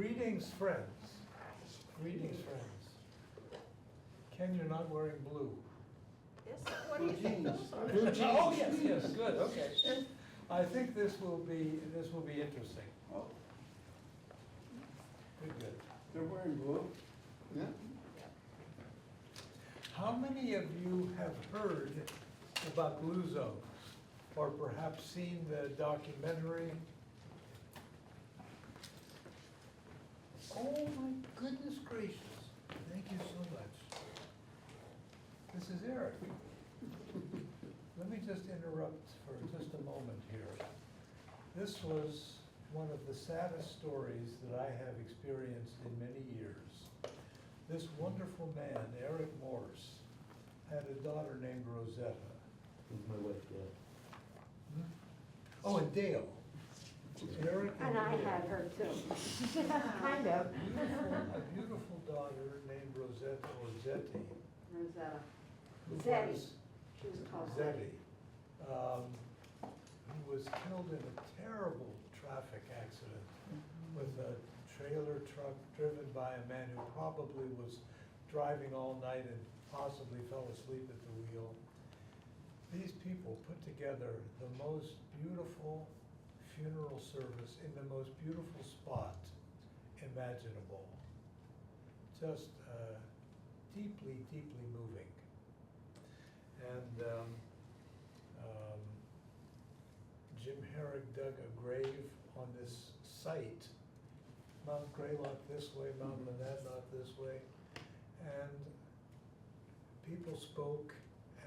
Greetings, friends. Greetings, friends. Ken, you're not wearing blue. Yes, what do you think those are? Blue jeans. Oh, yes, good, okay. I think this will be interesting. Oh, Good. they're wearing blue? Yeah. How many of you have heard about blue zones, or perhaps seen the documentary? Oh my goodness gracious, thank you so much. This is Eric. Let me just interrupt for just a moment here. This was one of the saddest stories that I have experienced in many years. This wonderful man, Eric Morse, had a daughter named Rosetta. Who's my wife, Dale. Oh, and Dale. Eric And I Dale. had her too, kind of. A beautiful daughter named Rosetta, or Zetty. Rosetta. who Zetty. was- She was called Zetty, who was killed in a terrible traffic accident with a trailer truck driven by a man who probably was driving all night and possibly fell asleep at the wheel. These people put together the most beautiful funeral service in the most beautiful spot imaginable. Just deeply, deeply moving. And Jim Herrick dug a grave on this site, Mount Greylock this way, Mount Monadnock this way, and people spoke,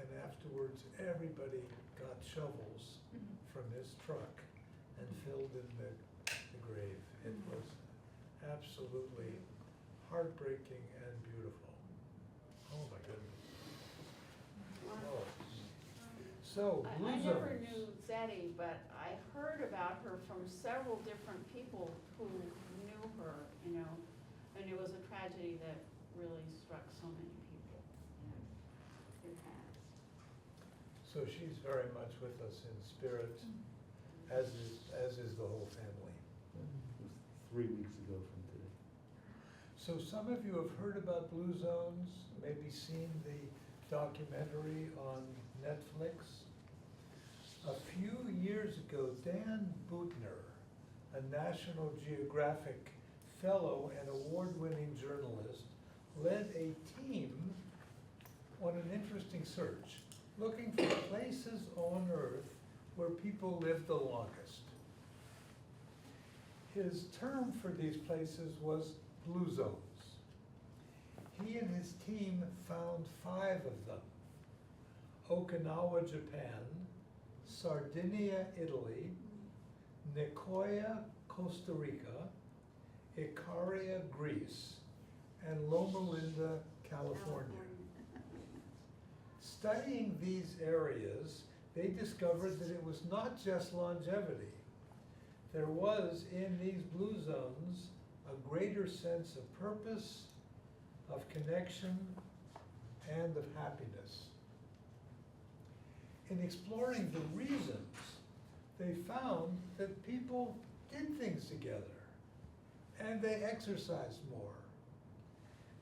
and afterwards everybody got shovels from his truck and filled in the grave. It was absolutely heartbreaking and beautiful. Oh my goodness. Oh. So, I blue never zones. knew Zetty, but I heard about her from several different people who knew her, you know, and it was a tragedy that really struck so many people. It has. So she's very much with us in spirit, as is the whole family. It was 3 weeks ago from today. So some of you have heard about blue zones, maybe seen the documentary on Netflix. A few years ago, Dan Buettner, a National Geographic fellow and award-winning journalist, led a team on an interesting search, looking for places on Earth where people live the longest. His term for these places was blue zones. He and his team found 5 of them: Okinawa, Japan; Sardinia, Italy; Nicoya, Costa Rica; Ikaria, Greece; and Loma Linda, California. Studying these areas, they discovered that it was not just longevity. There was, in these blue zones, a greater sense of purpose, of connection, and of happiness. In exploring the reasons, they found that people did things together, and they exercised more,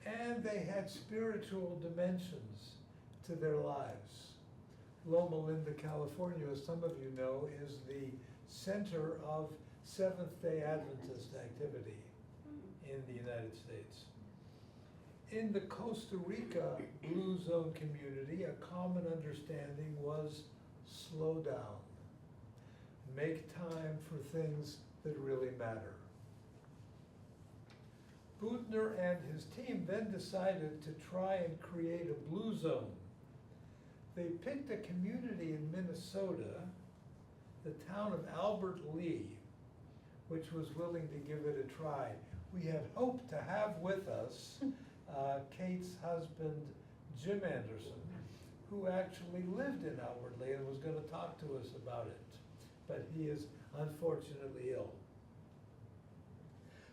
and they had spiritual dimensions to their lives. Loma Linda, California, as some of you know, is the center of Seventh-day Adventist activity in the United States. In the Costa Rica Blue Zone community, a common understanding was slow down. Make time for things that really matter. Buettner and his team then decided to try and create a blue zone. They picked a community in Minnesota, the town of Albert Lee, which was willing to give it a try. We had hoped to have with us Kate's husband, Jim Anderson, who actually lived in Albert Lee and was going to talk to us about it, but he is unfortunately ill.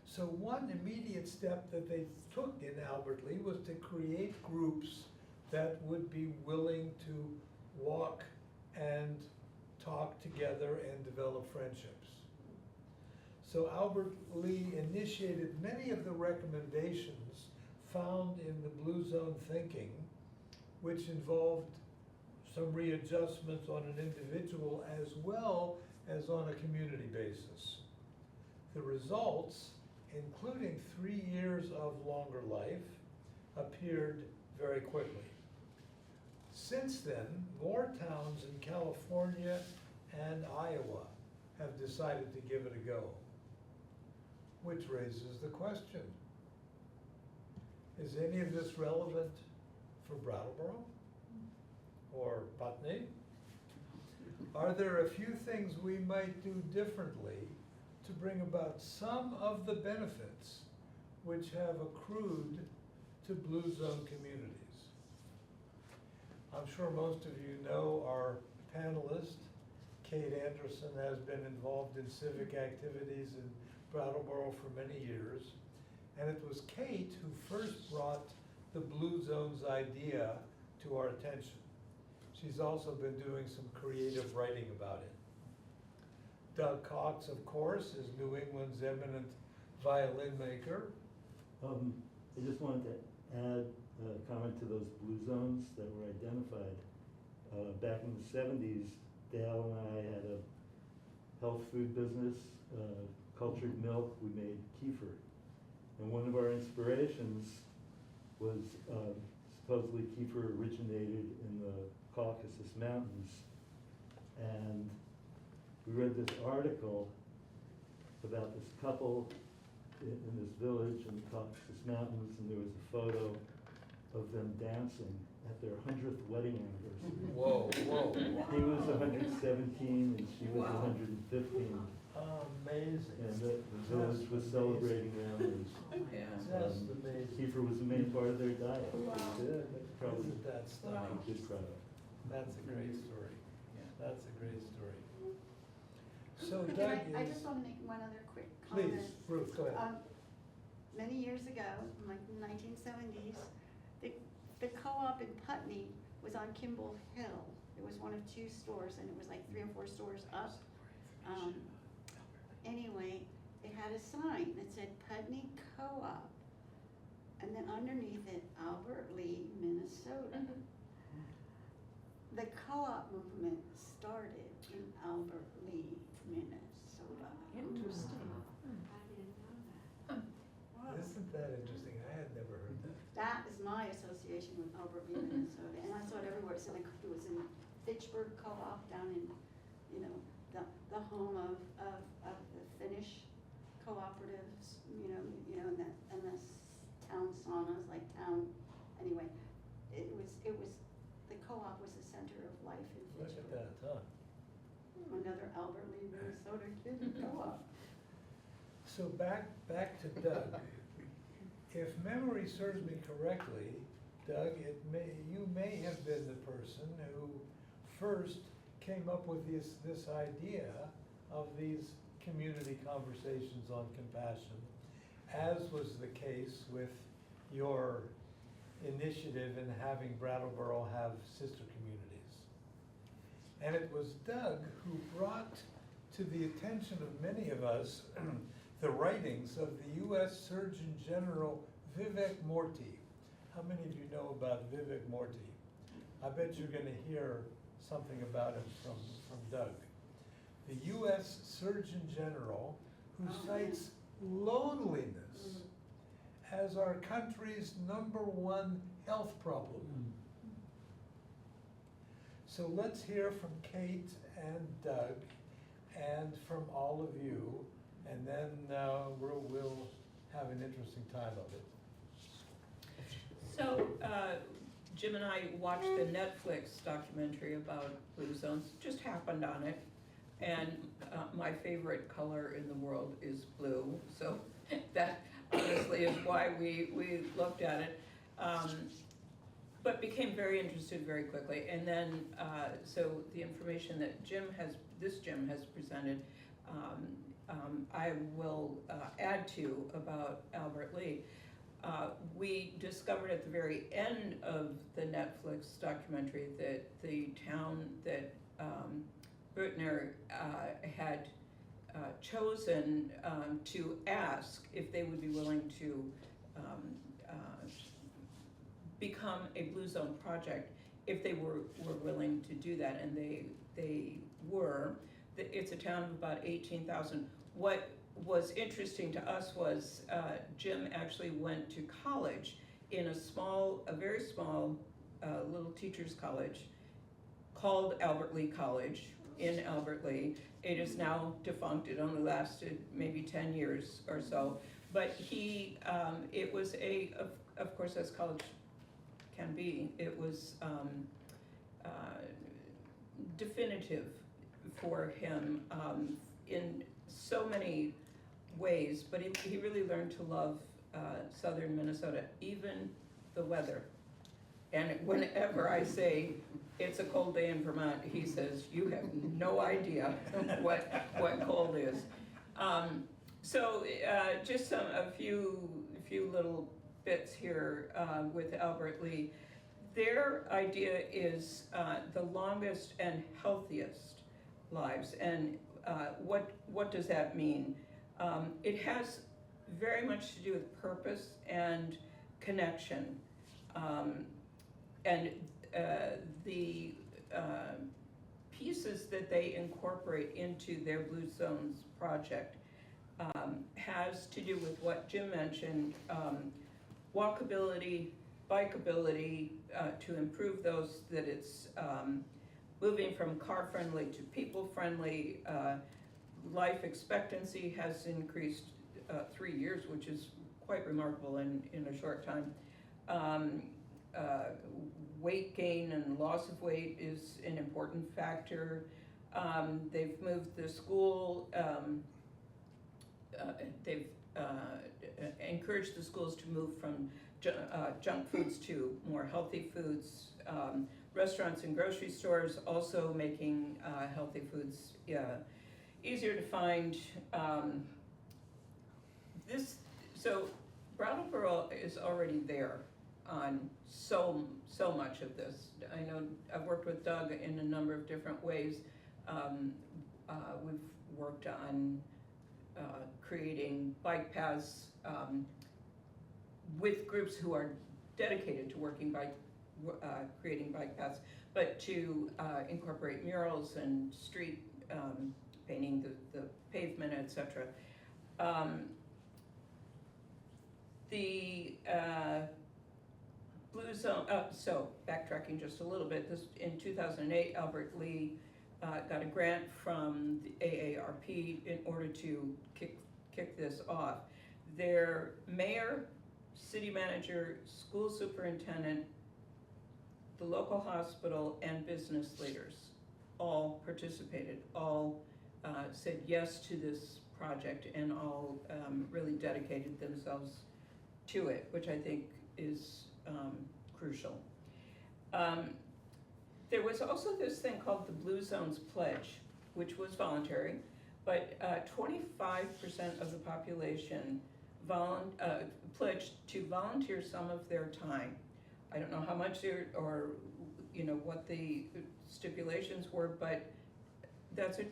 So one immediate step that they took in Albert Lee was to create groups that would be willing to walk and talk together and develop friendships. So Albert Lee initiated many of the recommendations found in the Blue Zone thinking, which involved some readjustments on an individual as well as on a community basis. The results, including 3 years of longer life, appeared very quickly. Since then, more towns in California and Iowa have decided to give it a go, which raises the question, is any of this relevant for Brattleboro or Putney? Are there a few things we might do differently to bring about some of the benefits which have accrued to Blue Zone communities? I'm sure most of you know our panelist, Kate Anderson, has been involved in civic activities in Brattleboro for many years. And it was Kate who first brought the Blue Zones idea to our attention. She's also been doing some creative writing about it. Doug Cox, of course, is New England's eminent violin maker. I just wanted to add a comment to those blue zones that were identified. Back in the 70s, Dale and I had a health food business, cultured milk. We made kefir. And one of our inspirations was supposedly kefir originated in the Caucasus Mountains. And we read this article about this couple in this village in the Caucasus Mountains, and there was a photo of them dancing at their 100th wedding anniversary. Whoa, whoa. He was 117 and she was 115. Amazing. And the village was celebrating them, and Just amazing. kefir was the main part of their diet. Wow. Yeah, that's probably Isn't that a stunning? good product. That's a great story. That's a great story. So Can Doug I is, just want to make one other quick comment. please, Ruth, go ahead. Many years ago, like the 1970s, the co-op in Putney was on Kimball Hill. It was one of 2 stores, and it was like 3 or 4 stores up. Anyway, it had a sign that said Putney Co-op, and then underneath it, Albert Lee, Minnesota. The co-op movement started in Albert Lee, Minnesota. Interesting. I didn't know that. Isn't that interesting? I had never heard that. That is my association with Albert Lee, Minnesota, and I saw it everywhere. It was in Fitchburg Co-op down in, you know, the home of the Finnish cooperatives, you know, and the town saunas, like town, anyway. It was, the co-op was the center of life in Look at Fitchburg. that, huh? Another Albert Lee, Minnesota kid co-op. So back to Doug. If memory serves me correctly, Doug, you may have been the person who first came up with this idea of these community conversations on compassion, as was the case with your initiative in having Brattleboro have sister communities. And it was Doug who brought to the attention of many of us the writings of the U.S. Surgeon General Vivek Murthy. How many of you know about Vivek Murthy? I bet you're going to hear something about him from Doug. The U.S. Surgeon General who cites loneliness as our country's #1 health problem. So let's hear from Kate and Doug and from all of you, and then we'll have an interesting time of it. So, Jim and I watched the Netflix documentary about blue zones, just happened on it. And my favorite color in the world is blue, so that honestly is why we looked at it. But became very interested very quickly. And then, so the information that Jim has presented, I will add to about Albert Lee. We discovered at the very end of the Netflix documentary that the town that Bruckner had chosen to ask if they would be willing to become a Blue Zone project, if they were willing to do that, and they were. It's a town of about 18,000. What was interesting to us was Jim actually went to college in a very small little teacher's college called Albert Lee College in Albert Lee. It is now defunct. It only lasted maybe 10 years or so. But it was of course, as college can be, it was definitive for him in so many ways, but he really learned to love southern Minnesota, even the weather. And whenever I say it's a cold day in Vermont, he says, you have no idea what cold is. So just a few little bits here with Albert Lee. Their idea is the longest and healthiest lives. And what does that mean? It has very much to do with purpose and connection. And the pieces that they incorporate into their Blue Zones project has to do with what Jim mentioned, walkability, bikeability, to improve those, that it's moving from car-friendly to people-friendly. Life expectancy has increased 3 years, which is quite remarkable in a short time. Weight gain and loss of weight is an important factor. They've moved the school, they've encouraged the schools to move from junk foods to more healthy foods. Restaurants and grocery stores also making healthy foods easier to find. So Brattleboro is already there on so much of this. I know I've worked with Doug in a number of different ways. We've worked on creating bike paths with groups who are dedicated to creating bike paths, but to incorporate murals and street painting the pavement, etc. The Blue Zone, so backtracking just a little bit, in 2008, Albert Lee got a grant from the AARP in order to kick this off. Their mayor, city manager, school superintendent, the local hospital, and business leaders all participated, all said yes to this project, and all really dedicated themselves to it, which I think is crucial. There was also this thing called the Blue Zones Pledge, which was voluntary, but 25% of the population pledged to volunteer some of their time. I don't know how much or what the stipulations were, but that's a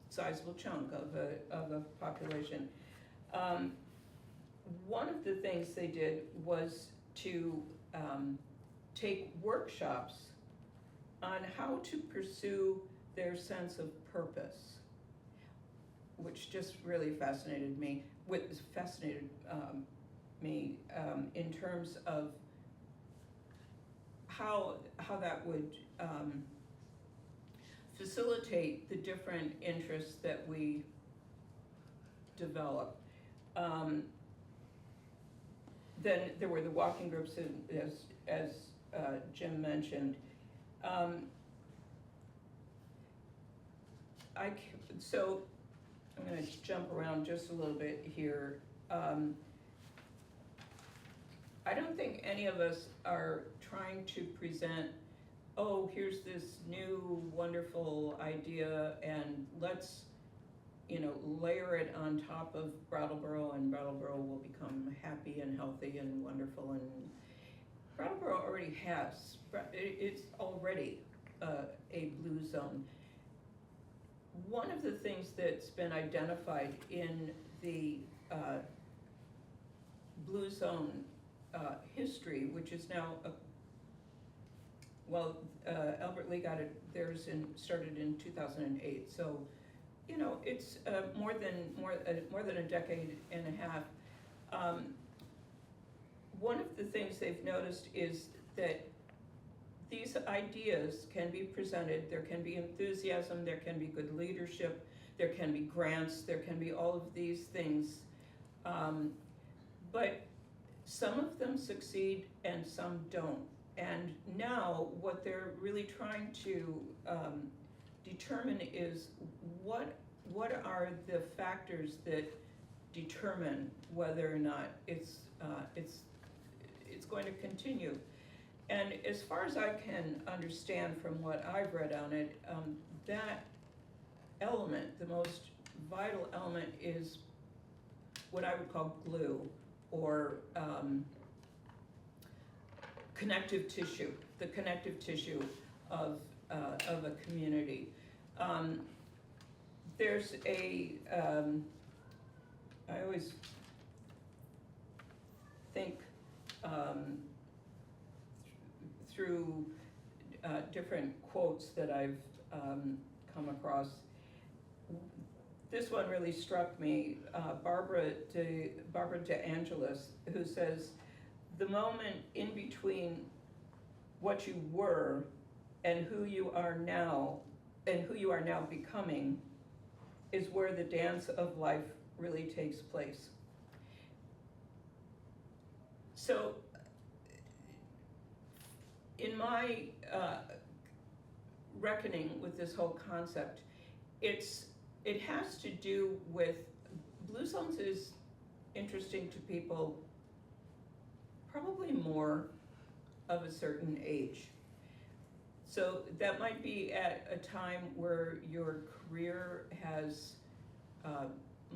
sizable chunk of a population. One of the things they did was to take workshops on how to pursue their sense of purpose, which just really fascinated me. In terms of how that would facilitate the different interests that we develop. Then there were the walking groups, as Jim mentioned. So I'm going to jump around just a little bit here. I don't think any of us are trying to present, oh, here's this new wonderful idea and let's layer it on top of Brattleboro, and Brattleboro will become happy and healthy and wonderful. And Brattleboro already has, it's already a Blue Zone. one of the things that's been identified in the Blue Zone history, which is now, Albert Lee got it, started in 2008, so, you know, it's more than a decade and a half. One of the things they've noticed is that these ideas can be presented, there can be enthusiasm, there can be good leadership, there can be grants, there can be all of these things. But some of them succeed and some don't. And now what they're really trying to determine is what are the factors that determine whether or not it's going to continue. And as far as I can understand from what I've read on it, that element, the most vital element, is what I would call glue, or connective tissue, the connective tissue of a community. There's I always think through different quotes that I've come across. This one really struck me, Barbara De Angelis, who says, the moment in between what you were and who you are now becoming is where the dance of life really takes place. So in my reckoning with this whole concept, it has to do with, Blue Zones is interesting to people probably more of a certain age. So that might be at a time where your career has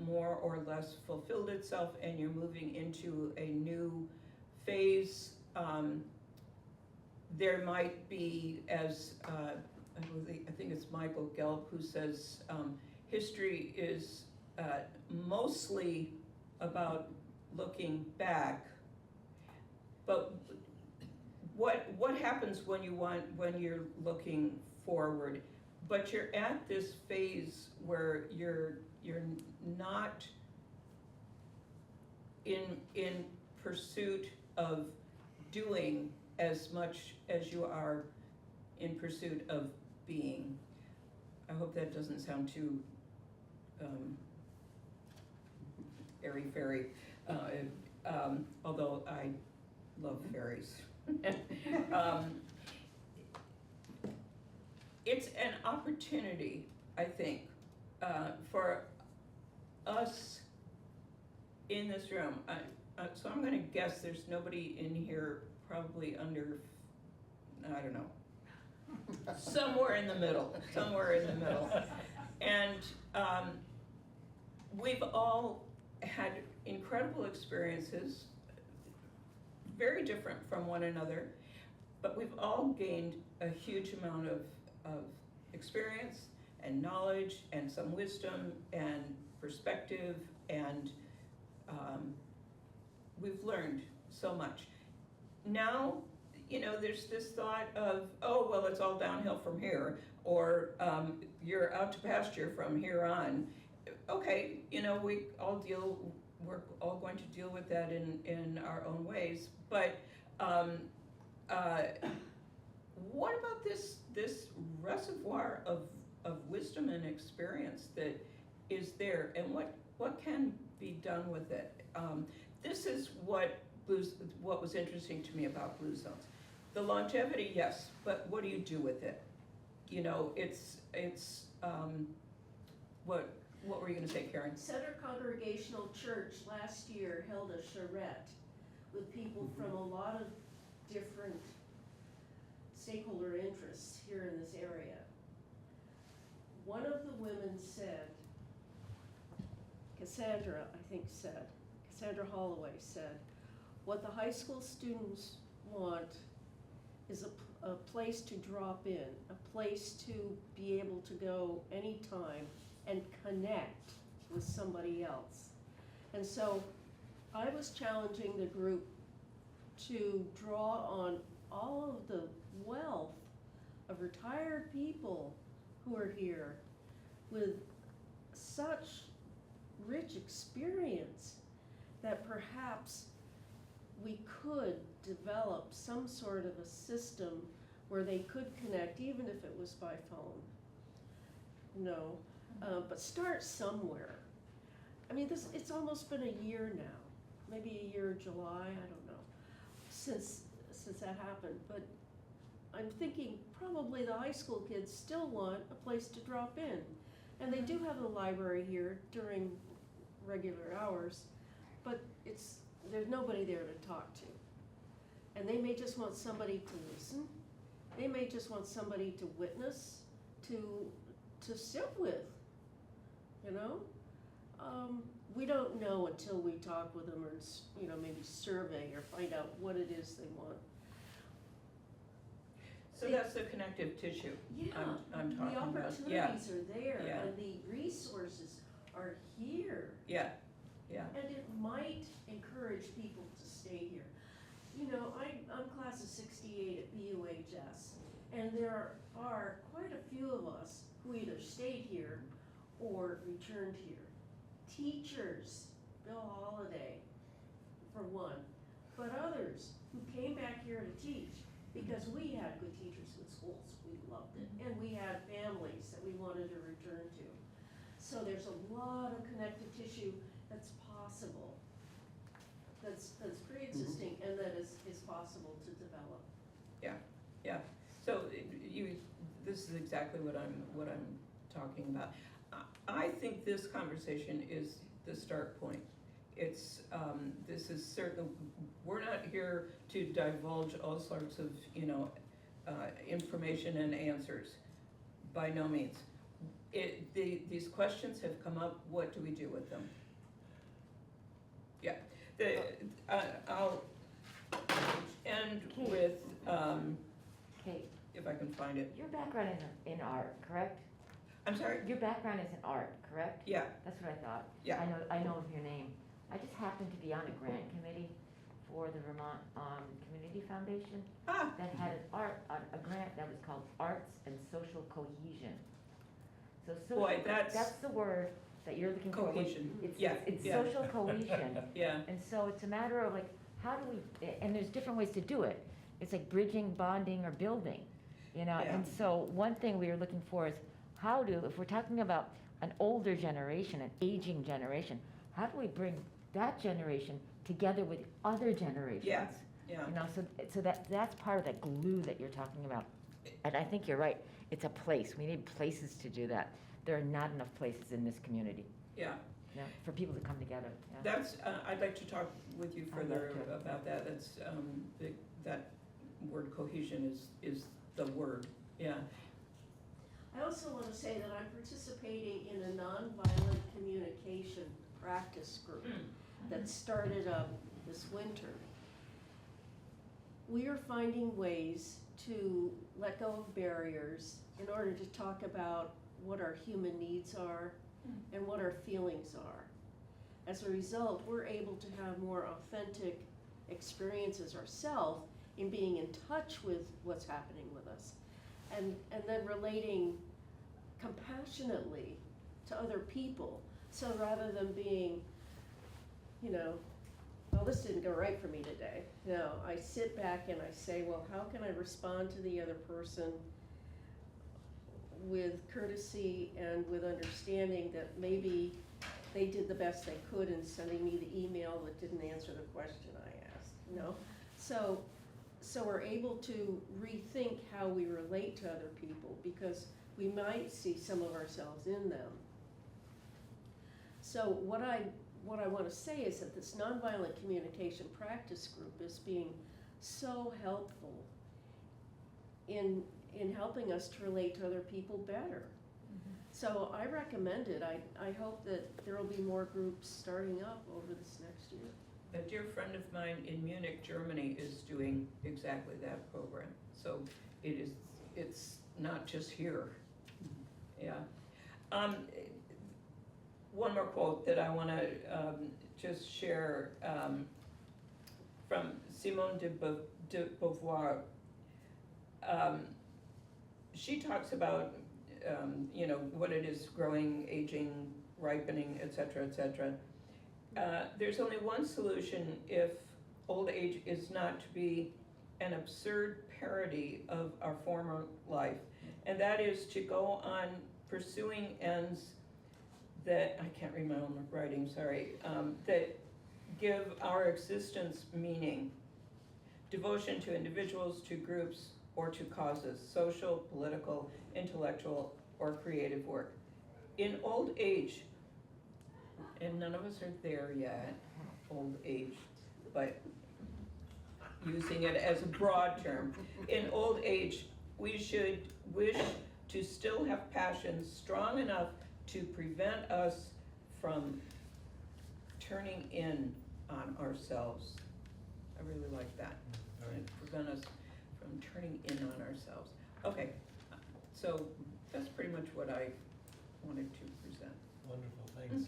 more or less fulfilled itself and you're moving into a new phase. There might be, as I think it's Michael Gelb who says, history is mostly about looking back, but what happens when you're looking forward? But you're at this phase where you're not in pursuit of doing as much as you are in pursuit of being. I hope that doesn't sound too airy-fairy, although I love fairies. It's an opportunity, I think, for us in this room. So I'm gonna guess there's nobody in here probably under, I don't know, somewhere in the middle. And we've all had incredible experiences, very different from one another, but we've all gained a huge amount of experience and knowledge and some wisdom and perspective, and we've learned so much. Now, you know, there's this thought of, oh, well, it's all downhill from here, or you're out to pasture from here on. Okay, you know, we're all going to deal with that in our own ways, but what about this reservoir of wisdom and experience that is there, and what can be done with it? This is what was interesting to me about Blue Zones. The longevity, yes, but what do you do with it? You know, it's what were you gonna say, Karen? Center Congregational Church last year held a charrette with people from a lot of different stakeholder interests here in this area. One of the women said, Cassandra Holloway said, what the high school students want is a place to drop in, a place to be able to go anytime and connect with somebody else. And so I was challenging the group to draw on all of the wealth of retired people who are here with such rich experience that perhaps we could develop some sort of a system where they could connect, even if it was by phone. No, but start somewhere. I mean, it's almost been a year now, maybe a year, July, I don't know, since that happened. But I'm thinking probably the high school kids still want a place to drop in. And they do have the library here during regular hours, but there's nobody there to talk to. And they may just want somebody to listen. They may just want somebody to witness, to sit with, you know? We don't know until we talk with them or, maybe survey or find out what it is they want. So that's the connective tissue Yeah, I'm talking the about. Yeah, opportunities are there Yeah. and the resources are here. yeah, yeah. And it might encourage people to stay here. You know, I'm class of '68 at BUHS, and there are quite a few of us who either stayed here or returned here. Teachers, Bill Holiday, for one, but others who came back here to teach because we had good teachers in schools, we loved it, and we had families that we wanted to return to. So there's a lot of connective tissue that's possible, that's pre-existing and that is possible to develop. Yeah, so this is exactly what I'm talking about. I think this conversation is the start point. It's, this is certain, we're not here to divulge all sorts of, information and answers, by no means. These questions have come up, what do we do with them? Yeah, I'll end with, Kate, if I can find it. your background is in art, correct? I'm sorry? Your background is in art, correct? Yeah, That's what I thought. Yeah. I know of your name. I just happened to be on a grant committee for the Vermont Community Foundation that had a grant that was called Arts and Social Cohesion. So Boy, that's the word that you're looking for. cohesion. It's Yeah, yeah. social cohesion. Yeah, And so it's a matter of like, how do we, and there's different ways to do it. It's like bridging, bonding, or building, Yeah. And so one thing we are looking for is if we're talking about an older generation, an aging generation, how do we bring that generation together with other generations? Yeah, yeah. So that's part of that glue that you're talking about. And I think you're right, it's a place, we need places to do that. There are not enough places in this community, Yeah, for people to come together, yeah. that's, I'd like to talk with you I'd love further to. about that. That's, that word cohesion is the word, yeah. I also want to say that I'm participating in a nonviolent communication practice group that started up this winter. We are finding ways to let go of barriers in order to talk about what our human needs are and what our feelings are. As a result, we're able to have more authentic experiences ourselves in being in touch with what's happening with us, and then relating compassionately to other people. So rather than being, well, this didn't go right for me today. No, I sit back and I say, well, how can I respond to the other person with courtesy and with understanding that maybe they did the best they could in sending me the email that didn't answer the question I asked, So we're able to rethink how we relate to other people because we might see some of ourselves in them. So what I want to say is that this nonviolent communication practice group is being so helpful in helping us to relate to other people better. So I recommend it. I hope that there will be more groups starting up over this next year. A dear friend of mine in Munich, Germany is doing exactly that program. So it's not just here. Yeah. One more quote that I want to just share from Simone de Beauvoir. She talks about, what it is, growing, aging, ripening, et cetera, et cetera. There's only one solution if old age is not to be an absurd parody of our former life, and that is to go on pursuing ends that, I can't read my own writing, sorry, that give our existence meaning. Devotion to individuals, to groups, or to causes, social, political, intellectual, or creative work. In old age, and none of us are there yet, old age, but using it as a broad term. In old age, we should wish to still have passions strong enough to prevent us from turning in on ourselves. I really like that. And prevent us from turning in on ourselves. Okay, so that's pretty much what I wanted to present. Wonderful, thanks,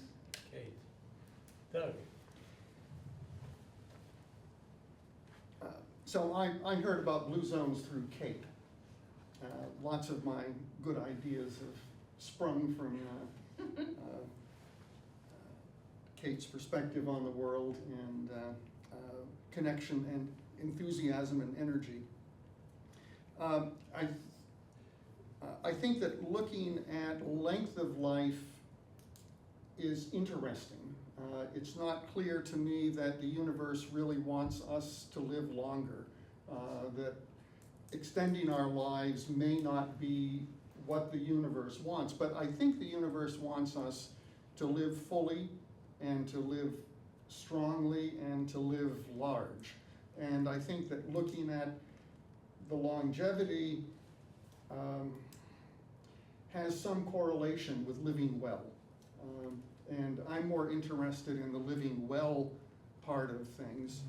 Kate. Doug? So I heard about blue zones through Kate. Lots of my good ideas have sprung from Kate's perspective on the world and connection and enthusiasm and energy. I think that looking at length of life is interesting. It's not clear to me that the universe really wants us to live longer, that extending our lives may not be what the universe wants, but I think the universe wants us to live fully and to live strongly and to live large. And I think that looking at the longevity has some correlation with living well. And I'm more interested in the living well part of things.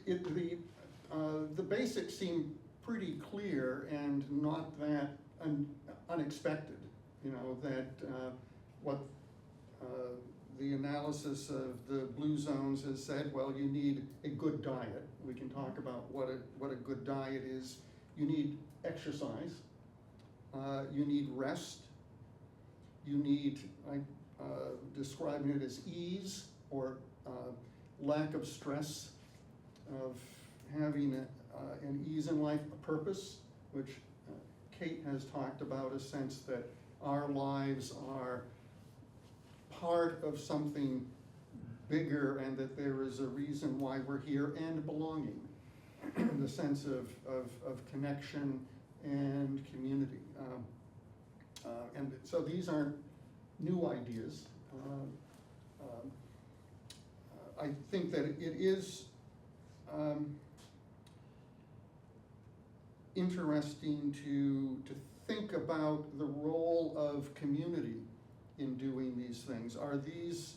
The basics seem pretty clear and not that unexpected. That what the analysis of the blue zones has said, well, you need a good diet. We can talk about what a good diet is. You need exercise, you need rest, you need, describing it as ease or lack of stress, of having an ease in life, a purpose, which Kate has talked about, a sense that our lives are part of something bigger and that there is a reason why we're here, and belonging. The sense of connection and community. And so these aren't new ideas. I think that it is interesting to think about the role of community in doing these things. Are these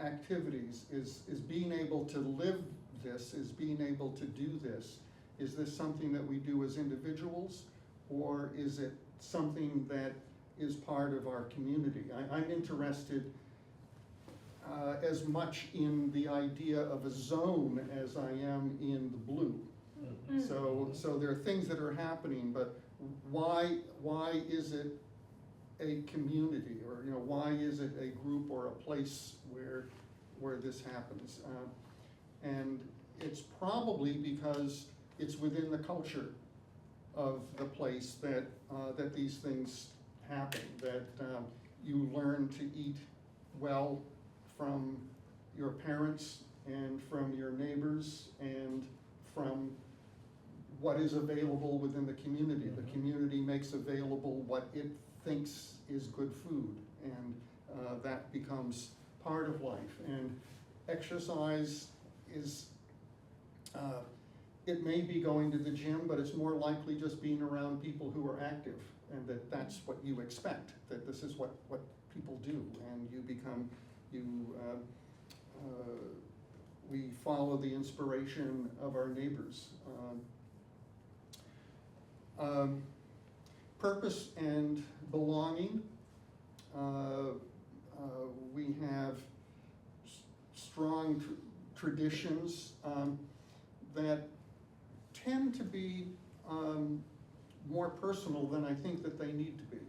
activities, is being able to live this, is being able to do this, is this something that we do as individuals, or is it something that is part of our community? I'm interested as much in the idea of a zone as I am in the blue. So there are things that are happening, but why is it a community, or why is it a group or a place where this happens? And it's probably because it's within the culture of the place that these things happen, that you learn to eat well from your parents and from your neighbors and from what is available within the community. The community makes available what it thinks is good food, and that becomes part of life. And exercise is, it may be going to the gym, but it's more likely just being around people who are active and that that's what you expect, that this is what people do, and we follow the inspiration of our neighbors. Purpose and belonging. We have strong traditions that tend to be more personal than I think that they need to be.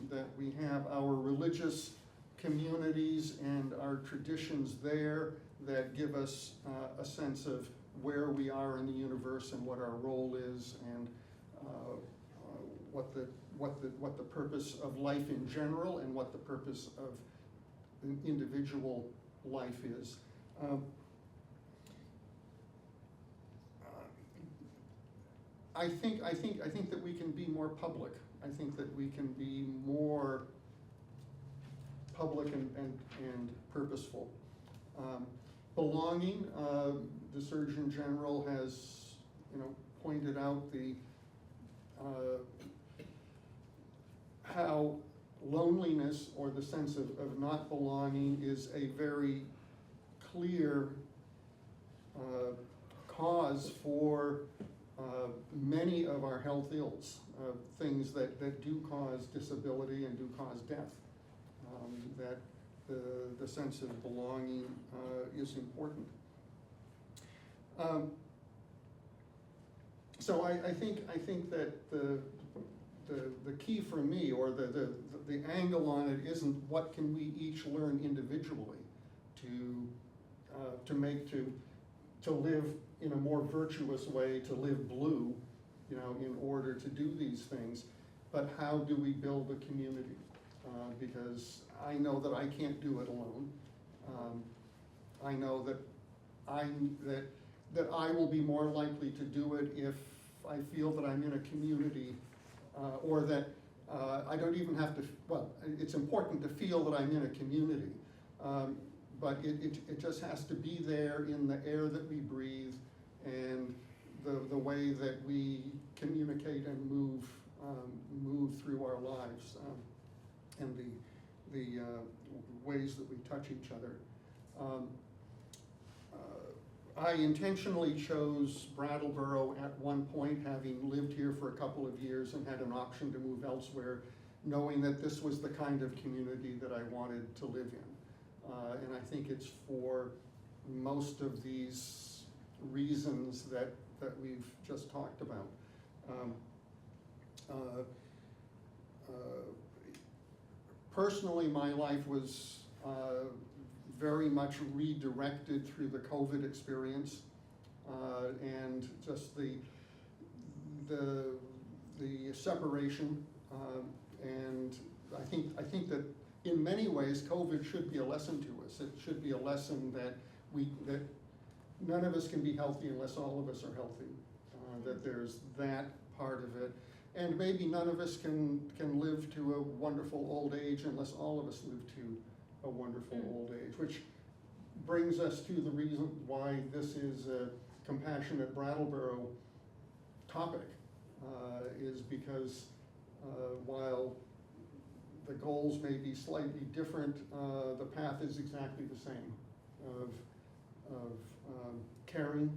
That we have our religious communities and our traditions there that give us a sense of where we are in the universe and what our role is, and what the purpose of life in general and what the purpose of an individual life is. I think that we can be more public. I think that we can be more public and purposeful. Belonging, the Surgeon General has, pointed out how loneliness, or the sense of not belonging, is a very clear cause for many of our health ills, things that do cause disability and do cause death. That the sense of belonging is important. So I think that the key for me, or the angle on it, isn't what can we each learn individually to live in a more virtuous way, to live blue, in order to do these things, but how do we build a community? Because I know that I can't do it alone. I know that I will be more likely to do it if I feel that I'm in a community, or that I don't even have to, well, it's important to feel that I'm in a community, but it just has to be there in the air that we breathe, and the way that we communicate and move through our lives, and the ways that we touch each other. I intentionally chose Brattleboro at one point, having lived here for a couple of years and had an option to move elsewhere, knowing that this was the kind of community that I wanted to live in. And I think it's for most of these reasons that we've just talked about. Personally, my life was very much redirected through the COVID experience, and just the separation, and I think that in many ways COVID should be a lesson to us. It should be a lesson that none of us can be healthy unless all of us are healthy. That there's that part of it, and maybe none of us can live to a wonderful old age unless all of us live to a wonderful old age, which brings us to the reason why this is a Compassionate Brattleboro topic, is because while the goals may be slightly different, the path is exactly the same, of caring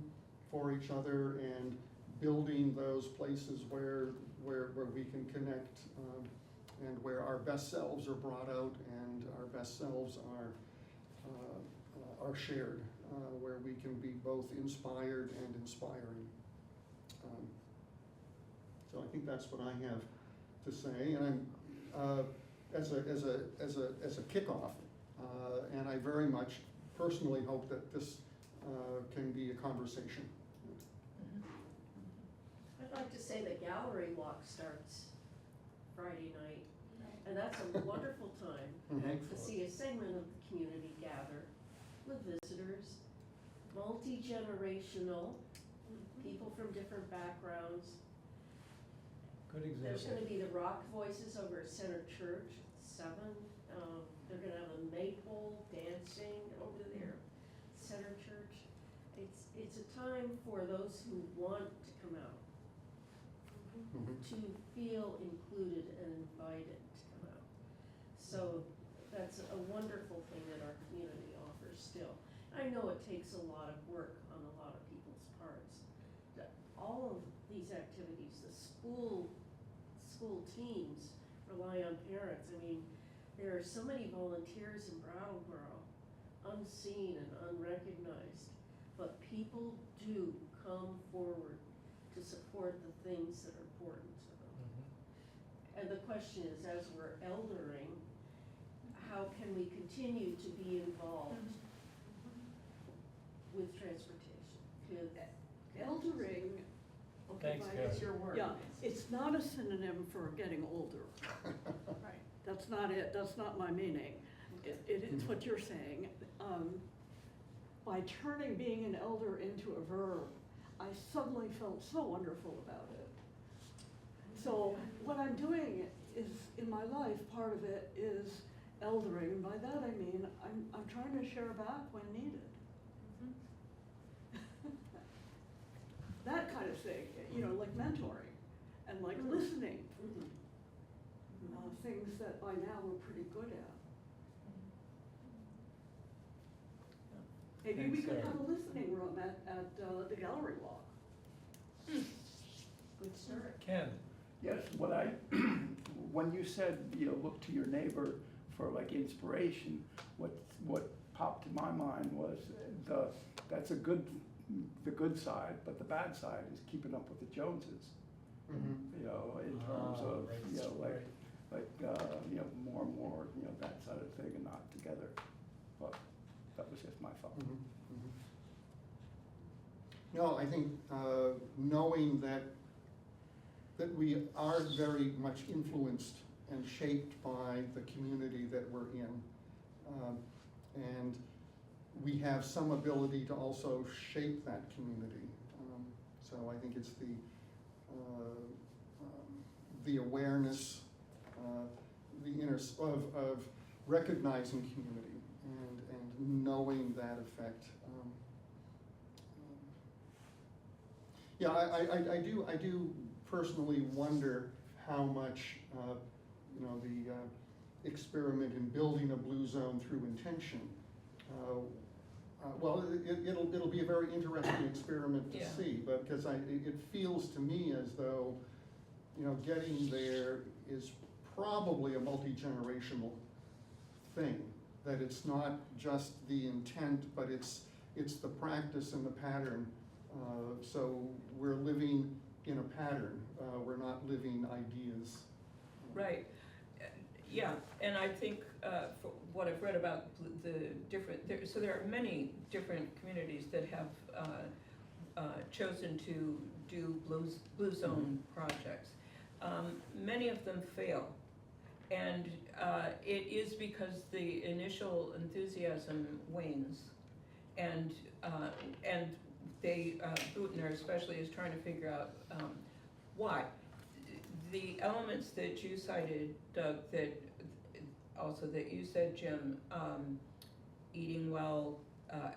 for each other and building those places where we can connect, and where our best selves are brought out and our best selves are shared, where we can be both inspired and inspiring. So I think that's what I have to say, and I'm as a kickoff, and I very much personally hope that this can be a conversation. I'd like to say the gallery walk starts Friday night, and that's a wonderful time to see a segment of the community gather with visitors, multi-generational, people from different backgrounds. Good example. There's gonna be the rock voices over at Center Church at 7. They're gonna have a maypole dancing over there at Center Church. It's a time for those who want to come out. to feel included and invited to come out. So that's a wonderful thing that our community offers still. I know it takes a lot of work on a lot of people's parts. All of these activities, the school teams rely on parents. I mean, there are so many volunteers in Brattleboro, unseen and unrecognized, but people do come forward to support the things that are important to them. And the question is, as we're eldering, how can we continue to be involved with transportation? Eldering, okay, Thanks, fine, it's Karen. your word. Yeah, it's not a synonym for getting older. Right. That's not it, that's not my meaning. It's what you're saying. By turning being an elder into a verb, I suddenly felt so wonderful about it. So what I'm doing is, in my life, part of it is eldering, and by that I mean, I'm trying to share back when needed. That kind of thing, you know, like mentoring, and like listening. Things that by now we're pretty good at. Maybe we Thanks, could Sarah. have a listening room at the gallery walk. Good start. Ken, Yes, when you said, look to your neighbor for like inspiration, what popped in my mind was that's the good side, but the bad side is keeping up with the Joneses. In terms of, more and more, that side of the thing and not together. But that was just my thought. No, I think knowing that we are very much influenced and shaped by the community that we're in, and we have some ability to also shape that community. So I think it's the awareness, of recognizing community and knowing that effect. Yeah, I do personally wonder how much, the experiment in building a blue zone through intention. Well, it'll be a very interesting experiment to Yeah. see, but because it feels to me as though, getting there is probably a multi-generational thing. That it's not just the intent, but it's the practice and the pattern. So we're living in a pattern. We're not living ideas. Right, yeah, and I think, for what I've read about the different, so there are many different communities that have chosen to do blue zone projects. Many of them fail, and it is because the initial enthusiasm wanes, and Bootner especially is trying to figure out why. The elements that you cited, Doug, that also that you said, Jim, eating well,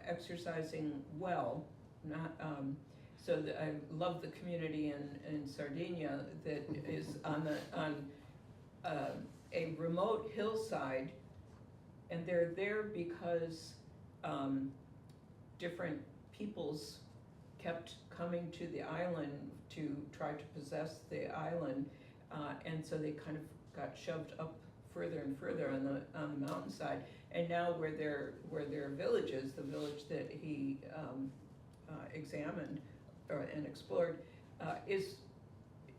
exercising well, not, so that I love the community in Sardinia that is on a remote hillside, and they're there because different peoples kept coming to the island to try to possess the island, and so they kind of got shoved up further and further on the mountainside. And now where their villages, the village that he examined and explored, is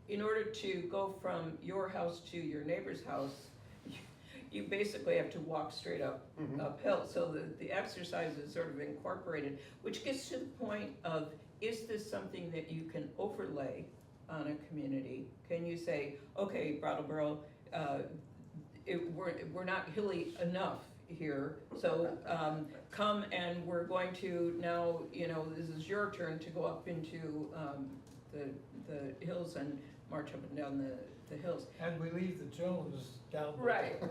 in order to go from your house to your neighbor's house, you basically have to walk straight uphill. So the exercise is sort of incorporated, which gets to the point of, is this something that you can overlay on a community? Can you say, okay, Brattleboro, we're not hilly enough here, so come and we're going to now, this is your turn to go up into the hills and march up and down the hills. and we leave the Jones down below.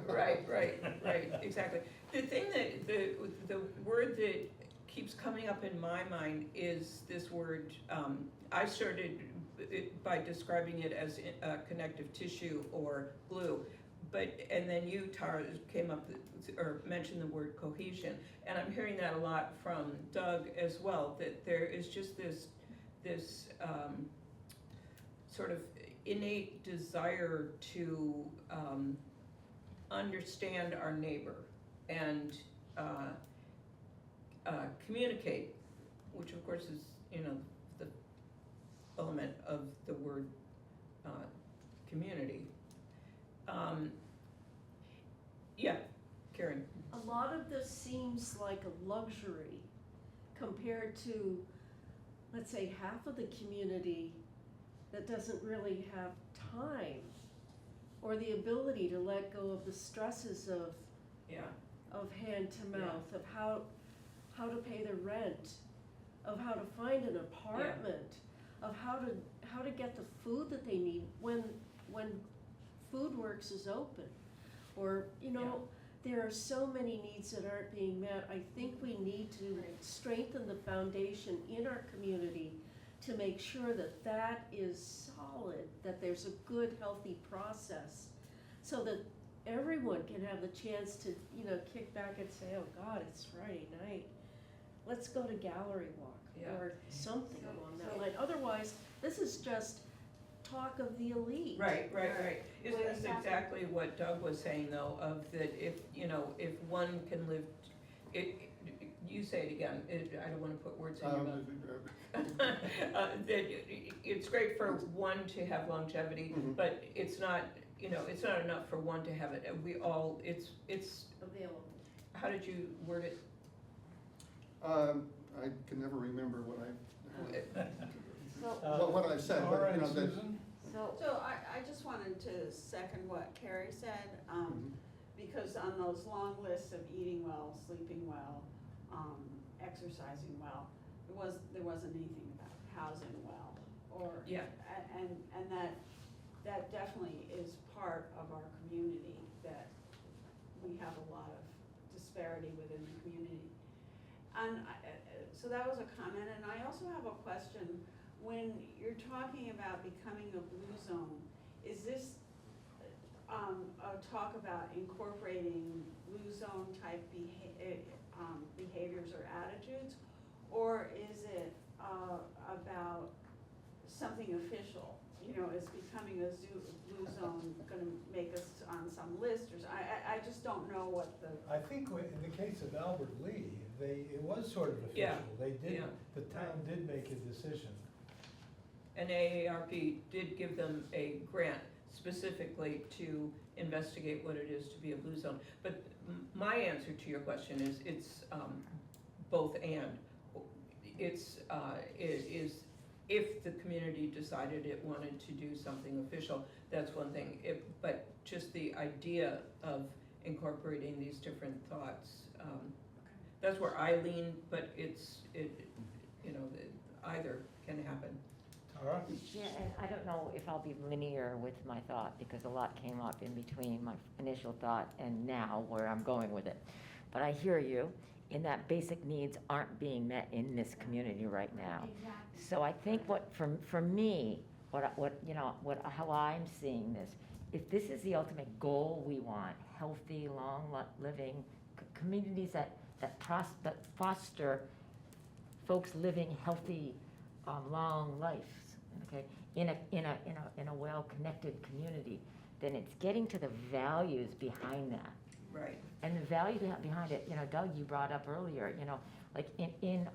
Right, exactly. The thing that, the word that keeps coming up in my mind is this word, I started by describing it as connective tissue or glue. But, and then you, Tara, came up or mentioned the word cohesion, and I'm hearing that a lot from Doug as well, that there is just this sort of innate desire to understand our neighbor and communicate, which of course is, the element of the word community. Yeah, Karen. A lot of this seems like a luxury compared to, let's say, half of the community that doesn't really have time or the ability to let go of the stresses of Yeah. hand to mouth, of how to pay the rent, of how to find an apartment, of how to get the food that they need when Food Works is open. Or, there are so many needs that aren't being met. I think we need to strengthen the foundation in our community to make sure that that is solid, that there's a good, healthy process, so that everyone can have the chance to, kick back and say, oh God, it's Friday night. Let's go to Gallery Walk or something along that line. Otherwise, this is just talk of the elite. Right. Isn't this exactly what Doug was saying though, of that if one can live, you say it again, I don't wanna put words in your mouth. That it's great for one to have longevity, but it's not enough for one to have it. It's Available. How did you word it? I can never remember what So, what I've said, All right, but, that. Susan? So I just wanted to second what Carrie said, because on those long lists of eating well, sleeping well, exercising well, there wasn't anything about housing well, or. Yeah. And that definitely is part of our community, that we have a lot of disparity within the community. And so that was a comment, and I also have a question. When you're talking about becoming a blue zone, is this a talk about incorporating blue zone type behaviors or attitudes? Or is it about something official? Is becoming a blue zone gonna make us on some list or I just don't know what the. I think in the case of Albert Lee, it was sort of official. Yeah. The town did make a decision. And AARP did give them a grant specifically to investigate what it is to be a blue zone. But my answer to your question is it's both and. It is if the community decided it wanted to do something official, that's one thing. But just the idea of incorporating these different thoughts, that's where I lean, but either can happen. Tara? yeah, and I don't know if I'll be linear with my thought, because a lot came up in between my initial thought and now where I'm going with it. But I hear you, in that basic needs aren't being met in this community right now. Exactly. So I think for me, how I'm seeing this, if this is the ultimate goal we want, healthy, long living communities that foster folks living healthy, long lives, okay, in a well-connected community, then it's getting to the values behind that. Right. And the value behind it, Doug, you brought up earlier, like in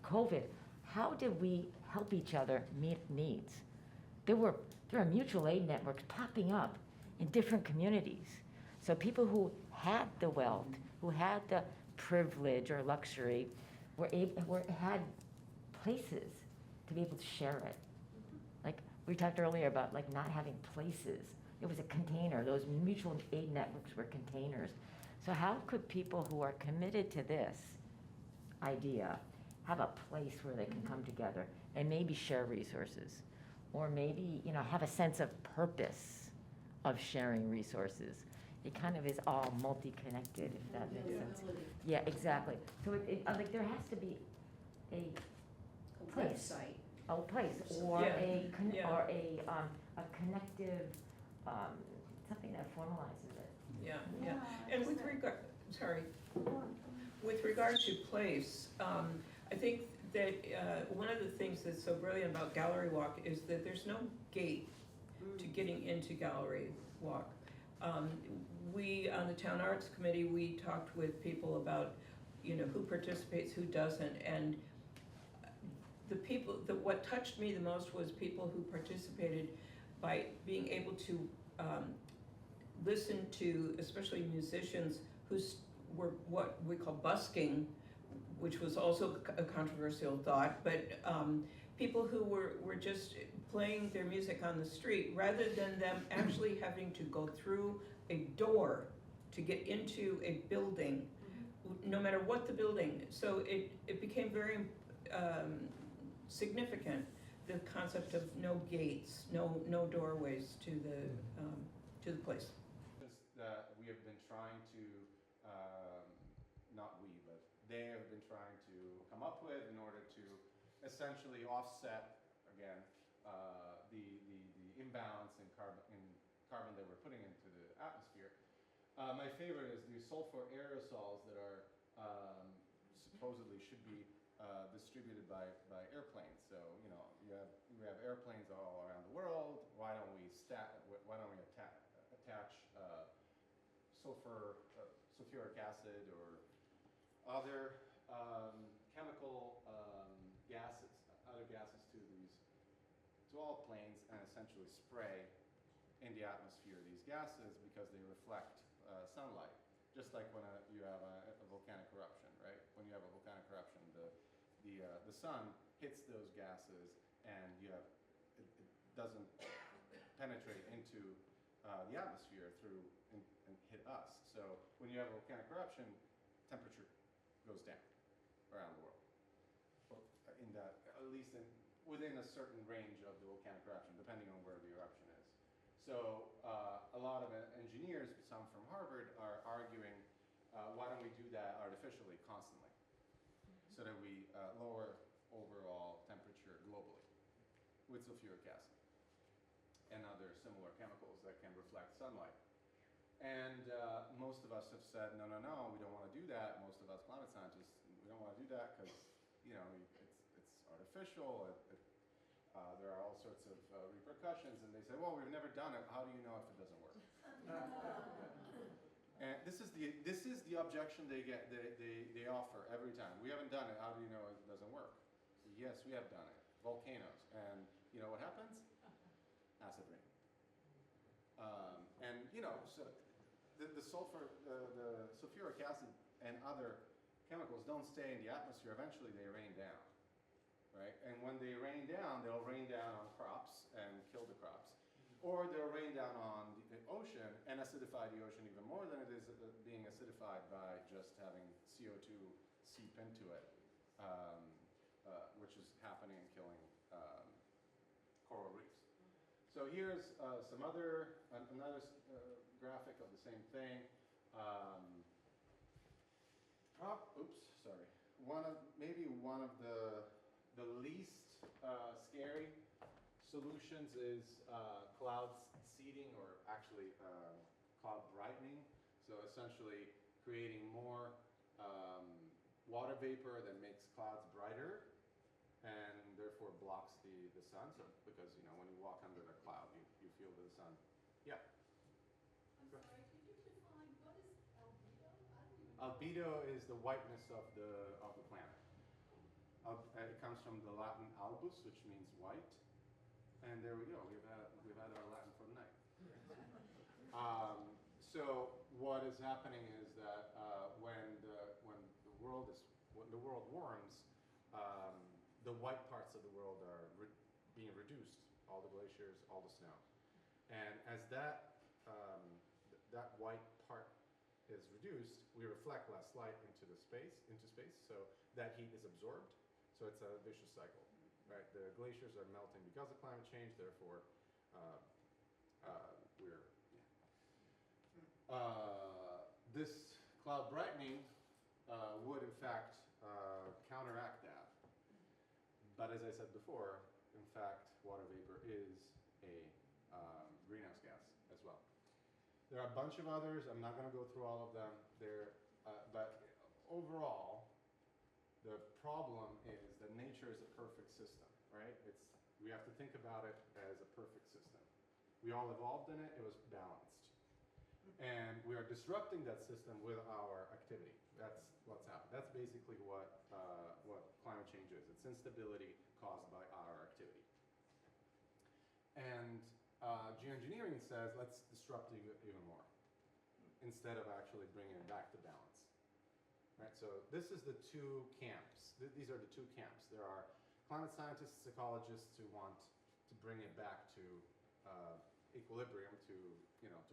COVID, how did we help each other meet needs? There are mutual aid networks popping up in different communities. So people who had the wealth, who had the privilege or luxury, had places to be able to share it. Like we talked earlier about not having places. It was a container. Those mutual aid networks were containers. So how could people who are committed to this idea have a place where they can come together and maybe share resources, or maybe have a sense of purpose of sharing resources? It kind of is all multi-connected, if that makes sense. Yeah, exactly. So there has to be a place, Website. Oh, place, or Yeah, yeah. or a connective, something that formalizes it. Yeah, yeah. Yeah, And with so- regard, sorry, with regard to place, I think that one of the things that's so brilliant about Gallery Walk is that there's no gate to getting into Gallery Walk. We, on the Town Arts Committee, we talked with people about, who participates, who doesn't, and what touched me the most was people who participated by being able to listen to, especially musicians who were what we call busking, which was also a controversial thought, but people who were just playing their music on the street, rather than them actually having to go through a door to get into a building, no matter what the building. So it became very significant, the concept of no gates, no doorways to the place. That we have been trying to, not we, but they have been trying to come up with in order to essentially offset, again, the imbalance in carbon that we're putting into the atmosphere. My favorite is the sulfur aerosols that are supposedly should be distributed by airplanes. So you have airplanes all around the world. Why don't we attach sulfuric acid or other chemical other gases to all planes, and essentially spray in the atmosphere these gases because they reflect sunlight. Just like when you have a volcanic eruption, right? When you have a volcanic eruption, the sun hits those gases, and it doesn't penetrate into the atmosphere and hit us. So when you have a volcanic eruption, temperature goes down around the world. Well, at least within a certain range of the volcanic eruption, depending on where the eruption is. So a lot of engineers, some from Harvard, are arguing, why don't we do that artificially, constantly, so that we lower overall temperature globally with sulfuric acid and other similar chemicals that can reflect sunlight. And most of us have said, no, we don't want to do that. Most of us climate scientists, we don't want to do that because, it's artificial. There are all sorts of repercussions. And they say, well, we've never done it. How do you know if it doesn't work? And this is the objection they offer every time. We haven't done it. How do you know it doesn't work? Yes, we have done it. Volcanoes. And you know what happens? Acid rain. And so the sulfuric acid and other chemicals don't stay in the atmosphere. Eventually they rain down, right? And when they rain down, they'll rain down on crops and kill the crops. Or they'll rain down on the ocean and acidify the ocean even more than it is being acidified by just having CO2 seep into it, which is happening and killing coral reefs. So here's another graphic of the same thing. Maybe one of the least scary solutions is cloud seeding, or actually cloud brightening. So essentially creating more water vapor that makes clouds brighter, and therefore blocks the sun. So because when you walk under the cloud, you feel the sun. Yeah. I'm sorry, could you define what is albedo? I don't even know. Albedo is the whiteness of the planet. It comes from the Latin albus, which means white. And there we go. We've had our Latin for the night. So what is happening is that when the world warms, the white parts of the world are being reduced. All the glaciers, all the snow, and as that white part is reduced, we reflect less light into space. So that heat is absorbed. So it's a vicious cycle. Right, the glaciers are melting because of climate change. Therefore, this cloud brightening would, in fact, counteract that. But as I said before, in fact, water vapor is a greenhouse gas as well. There are a bunch of others. I'm not going to go through all of them. But overall, the problem is that nature is a perfect system, right? We have to think about it as a perfect system. We all evolved in it. It was balanced. And we are disrupting that system with our activity. That's what's happening. That's basically what climate change is. It's instability caused by our activity. And geoengineering says, let's disrupt it even more, instead of actually bringing it back to balance. Right? So this is the two camps. These are the two camps. There are climate scientists, ecologists who want to bring it back to equilibrium, to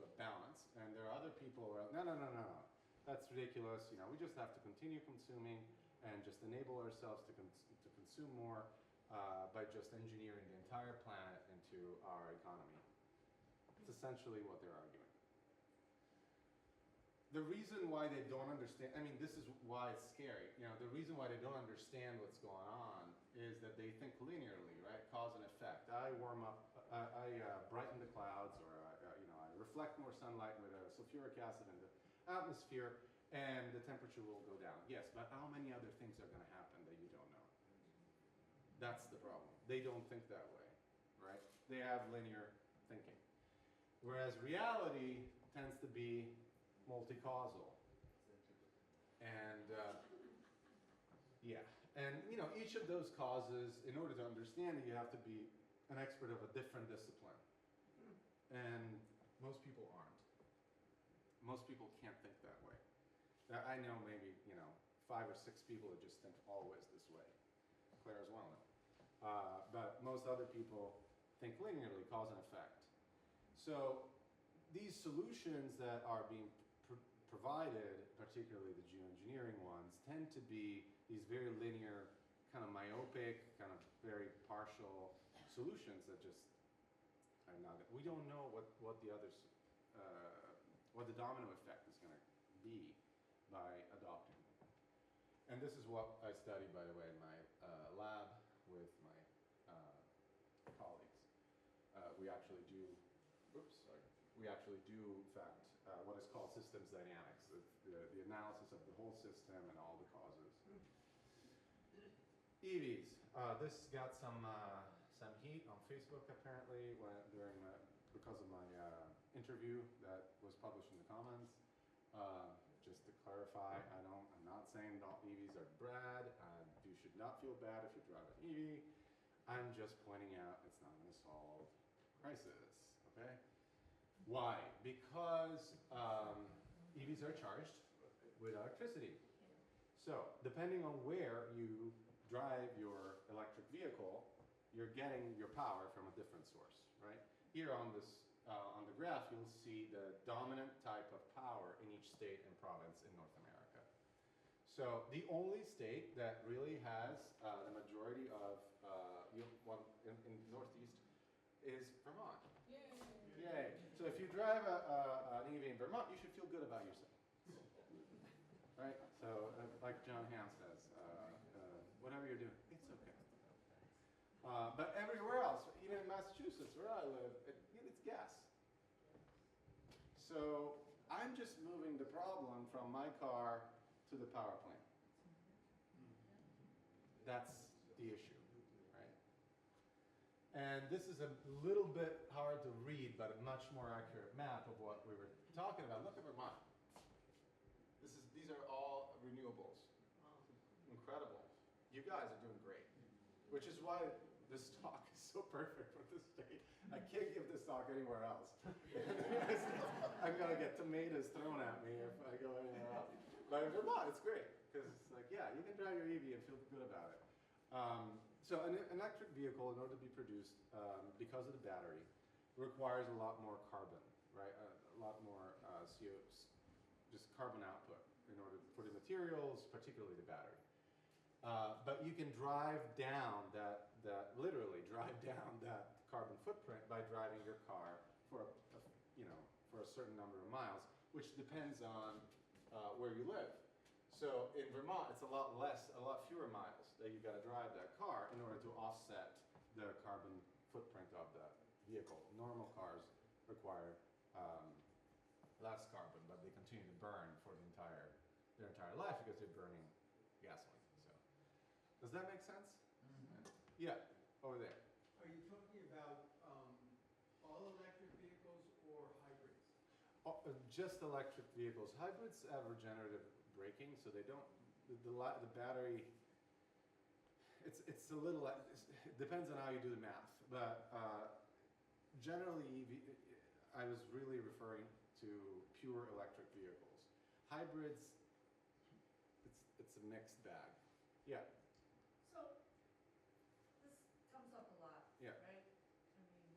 a balance, and there are other people who are, no, that's ridiculous. We just have to continue consuming and just enable ourselves to consume more by just engineering the entire planet into our economy. It's essentially what they're arguing. The reason why they don't understand, this is why it's scary. The reason why they don't understand what's going on is that they think linearly, right? Cause and effect. I warm up, I brighten the clouds, or I reflect more sunlight with a sulfuric acid in the atmosphere, and the temperature will go down. Yes, but how many other things are going to happen that you don't know? That's the problem. They don't think that way, right? They have linear thinking. Whereas reality tends to be multi-causal. And each of those causes, in order to understand it, you have to be an expert of a different discipline. And most people aren't. Most people can't think that way. Now, I know maybe 5 or 6 people that just think always this way. Claire as well. But most other people think linearly, cause and effect. So these solutions that are being provided, particularly the geoengineering ones, tend to be these very linear, kind of myopic, kind of very partial solutions that just are not. We don't know what the others, what the domino effect is going to be by adopting them. And this is what I study, by the way, in my lab with my colleagues. We actually do. We actually do, in fact, what is called systems dynamics, the analysis of the whole system and all the causes. EVs. This got some heat on Facebook apparently because of my interview that was published in the comments. Just to clarify, I'm not saying all EVs are bad. You should not feel bad if you drive an EV. I'm just pointing out it's not going to solve crisis. Okay. Why? Because EVs are charged with electricity. So depending on where you drive your electric vehicle, you're getting your power from a different source, right? Here on the graph, you'll see the dominant type of power in each state and province in North America. So the only state that really has the majority of in Northeast is Vermont. Yay. So if you drive an EV in Vermont, you should feel good about yourself. Right? So like John Hamm says, whatever you're doing, it's okay. But everywhere else, even in Massachusetts, where I live, it's gas. So I'm just moving the problem from my car to the power plant. That's the issue. And this is a little bit hard to read, but a much more accurate map of what we were talking about. Look at Vermont. These are all renewables. Incredible. You guys are doing great. Which is why this talk is so perfect for this state. I can't give this talk anywhere else. I'm going to get tomatoes thrown at me if I go anywhere else. But in Vermont, it's great. Because it's like, yeah, you can drive your EV and feel good about it. So an electric vehicle, in order to be produced, because of the battery, requires a lot more carbon, right? A lot more just carbon output in order for the materials, particularly the battery. But you can drive down literally drive down that carbon footprint by driving your car for a certain number of miles, which depends on where you live. So in Vermont, it's a lot fewer miles that you've got to drive that car in order to offset the carbon vehicle. Normal cars require less carbon, but they continue to burn for their entire life because they're burning gasoline. So, does that make sense? Yeah, over there. Are you talking about all electric vehicles or hybrids? Just electric vehicles. Hybrids have regenerative braking, so they don't, the battery, it's a little, it depends on how you do the math, but generally I was really referring to pure electric vehicles. Hybrids, it's a mixed bag. Yeah. So, this comes up a lot, Yeah. right? I mean,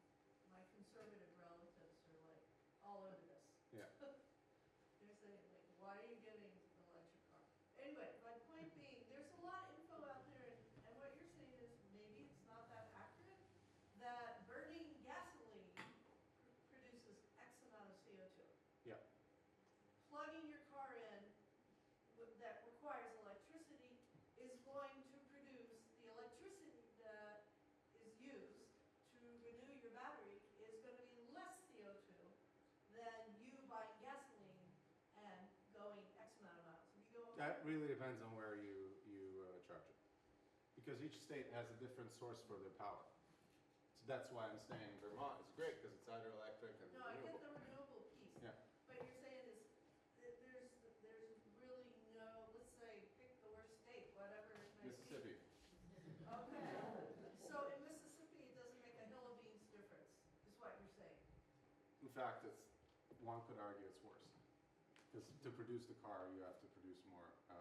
my conservative relatives are like all over this. Yeah. They're saying like, why are you getting an electric car? Anyway, my point being, there's a lot of info out there, and what you're saying is maybe it's not that accurate, that burning gasoline produces X amount of CO2. Yeah. Plugging your car in that requires electricity is going to produce the electricity that is used to renew your battery is going to be less CO2 than you buying gasoline and going X amount of miles. If you go That really depends on where you charge it. Because each state has a different source for their power. So that's why I'm saying Vermont is great, because it's either electric and No, I get renewable. the renewable piece. Yeah. But you're saying is that there's really no, let's say, pick the worst state, whatever it might be. Mississippi. Okay, so in Mississippi, it doesn't make a hill of beans difference, is what you're saying? In fact, one could argue it's worse. Because to produce the car, you have to produce more I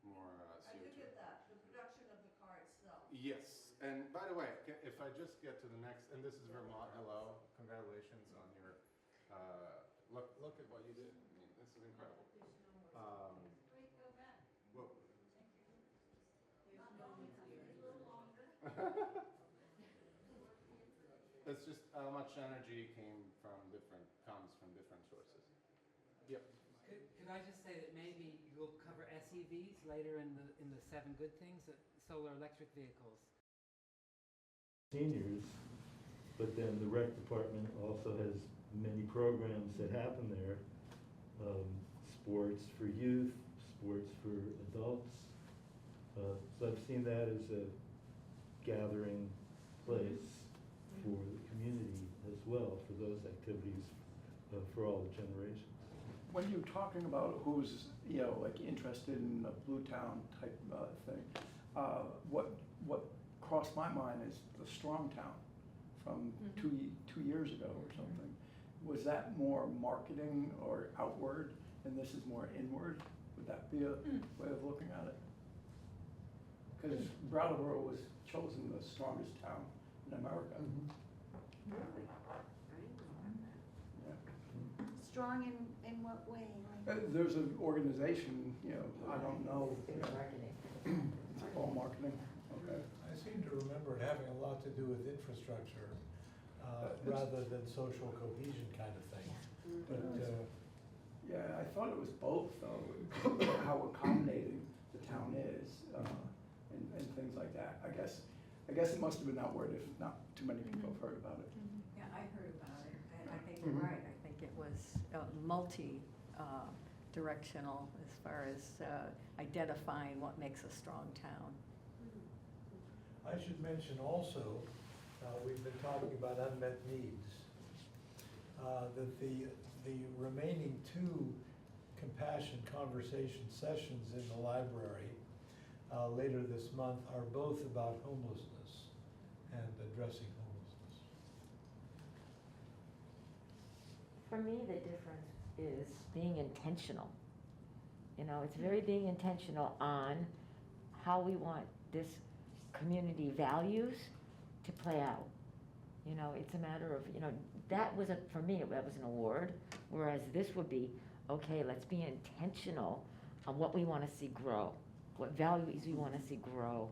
CO2. do get that, the production of the car itself. Yes, and by the way, if I just get to the next, and this is Vermont, hello, congratulations on your, look at what you did. I mean, this is incredible. Wait, go back. Well, There's no it's just how much energy comes from different sources. Yep. Could I just say that maybe you'll cover SEVs later in the 7 good things, solar electric vehicles? Seniors, but then the rec department also has many programs that happen there. Sports for youth, sports for adults. So I've seen that as a gathering place for the community as well, for those activities for all the generations. When you're talking about who's, like interested in a Blue Town type thing, what crossed my mind is the Strong Town from 2 years ago or something. Was that more marketing or outward, and this is more inward? Would that be a way of looking at it? Because Brattleboro was chosen the strongest town in America. Really? Yeah. Strong in what way? Like, There's an organization, I don't know. It's marketing. It's all marketing, okay. I seem to remember it having a lot to do with infrastructure, rather than social cohesion kind of thing. But, Yeah, I thought it was both, though, how accommodating the town is, and things like that. I guess it must have been outward if not too many people have heard about it. Yeah, I heard about it, and I think you're right. I think it was multi-directional as far as identifying what makes a strong town. I should mention also, we've been talking about unmet needs, that the remaining 2 compassion conversation sessions in the library later this month are both about homelessness and addressing homelessness. For me, the difference is being intentional. It's very being intentional on how we want this community values to play out. It's a matter of, that was for me, that was an award, whereas this would be, okay, let's be intentional on what we want to see grow, what values we want to see grow.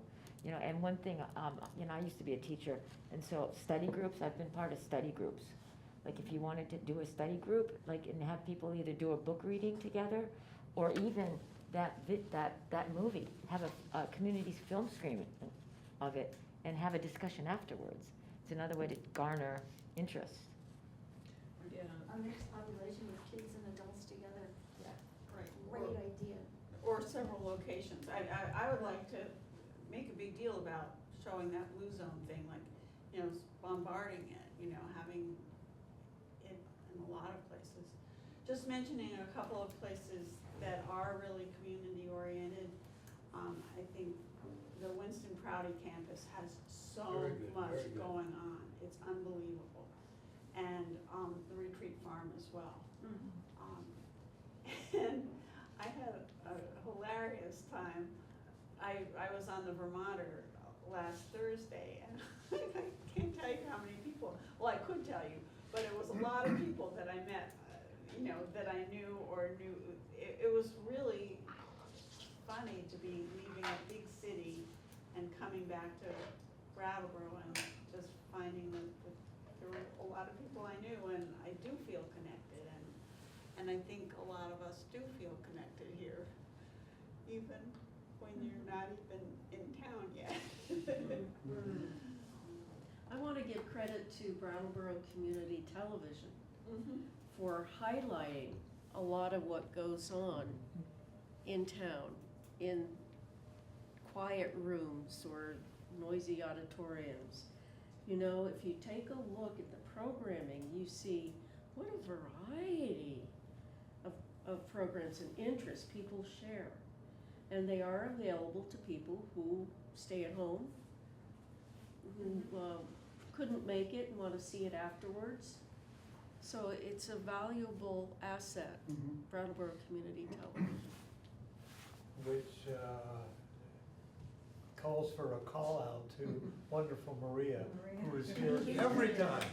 And one thing, I used to be a teacher, and so study groups, I've been part of study groups. Like if you wanted to do a study group, and have people either do a book reading together, or even that movie, have a community film screening of it, and have a discussion afterwards. It's another way to garner interest. Yeah. A mixed population with kids and adults together. Right. Great idea. Or several locations. I would like to make a big deal about showing that blue zone thing, like, you know, bombarding it, you know, having it in a lot of places. Just mentioning a couple of places that are really community oriented. I think the Winston Prouty campus has so Very good, much very good. going on. It's unbelievable. And the retreat farm as well. And I had a hilarious time. I was on the Vermonter last Thursday, and I can't tell you how many people, well, I could tell you, but it was a lot of people that I met, you know, that I knew or knew. It was really funny to be leaving a big city and coming back to Brattleboro and just finding that there were a lot of people I knew, and I do feel connected, and I think a lot of us do feel connected here, even when you're not even in town yet. I want to give credit to Brattleboro Community Television Mhm. for highlighting a lot of what goes on in town, in quiet rooms or noisy auditoriums. You know, if you take a look at the programming, you see what a variety of programs and interests people share. And they are available to people who stay at home, who couldn't make it and want to see it afterwards. So it's a valuable asset, Brattleboro Community Television. Which calls for a call out to wonderful Maria, who is here every time.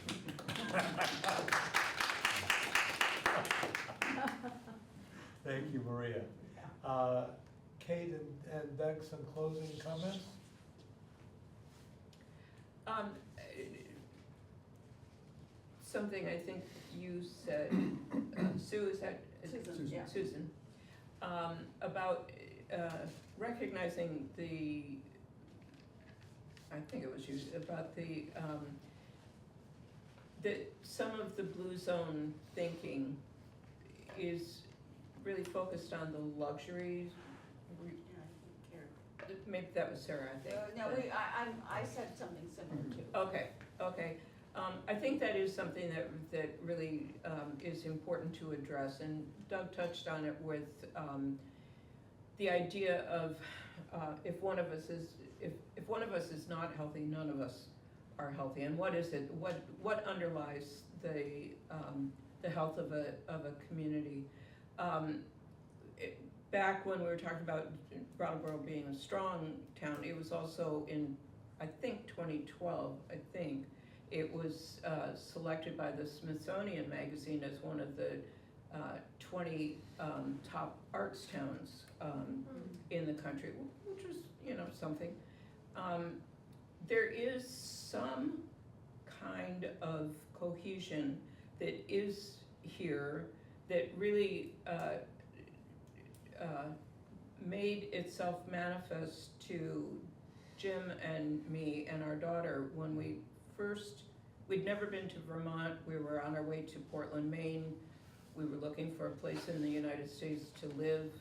Thank you, Maria. Kate and Doug, some closing comments? Something I think you said, Sue, is that? Susan, yeah. Susan, about recognizing I think it was you, about that some of the blue zone thinking is really focused on the luxuries. Yeah, I think Karen. Maybe that was Sarah, I think. No, I said something similar too. Okay. I think that is something that really is important to address, and Doug touched on it with the idea of if one of us is not healthy, none of us are healthy. And what is it? What underlies the health of a community? Back when we were talking about Brattleboro being a strong town, it was also in, I think, 2012, it was selected by the Smithsonian Magazine as one of the 20 top arts towns in the country, which was, something. There is some kind of cohesion that is here that really made itself manifest to Jim and me and our daughter when we'd never been to Vermont. We were on our way to Portland, Maine. We were looking for a place in the United States to live,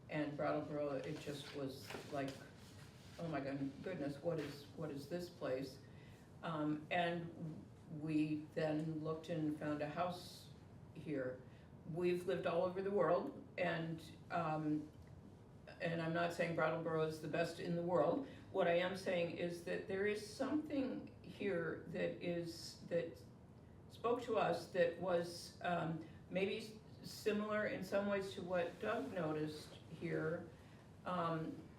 and Brattleboro, it just was like, oh my goodness, what is this place? And we then looked and found a house here. We've lived all over the world, and I'm not saying Brattleboro is the best in the world. What I am saying is that there is something here that spoke to us that was maybe similar in some ways to what Doug noticed here,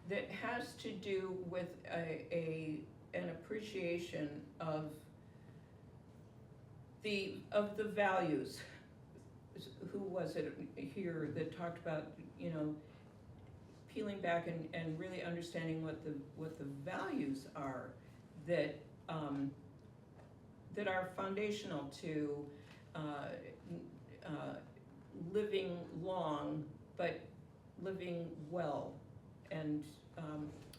that has to do with an appreciation of the values. Who was it here that talked about, peeling back and really understanding what the values are that are foundational to living long, but living well. And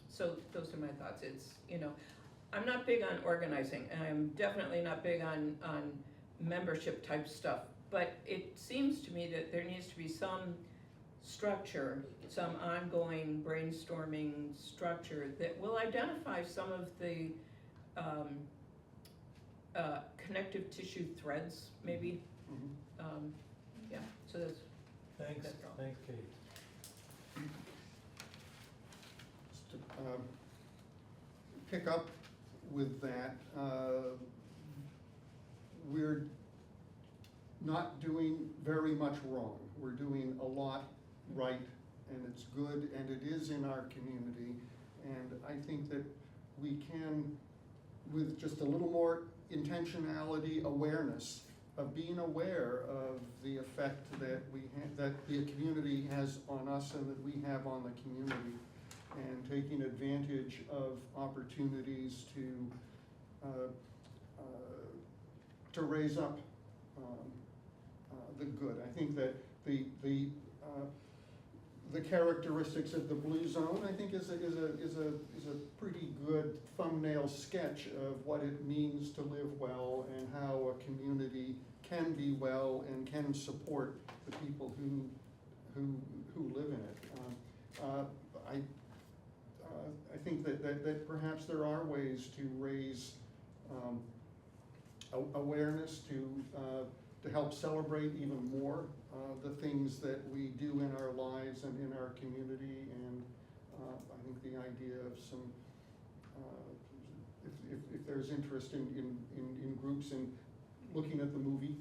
so those are my thoughts. It's, I'm not big on organizing, and I'm definitely not big on membership type stuff, but it seems to me that there needs to be some structure, some ongoing brainstorming structure that will identify some of the connective tissue threads, maybe. Yeah, so that's, Thanks, That's all. thanks, Kate. Just to pick up with that, we're not doing very much wrong. We're doing a lot right, and it's good, and it is in our community. And I think that we can, with just a little more intentionality, awareness, of being aware of the effect that that the community has on us and that we have on the community, and taking advantage of opportunities to raise up the good. I think that the characteristics of the Blue Zone, I think, is a pretty good thumbnail sketch of what it means to live well and how a community can be well and can support the people who live in it. I think that perhaps there are ways to raise awareness, to help celebrate even more the things that we do in our lives and in our community. And I think the idea of some, if there's interest in groups in looking at the movie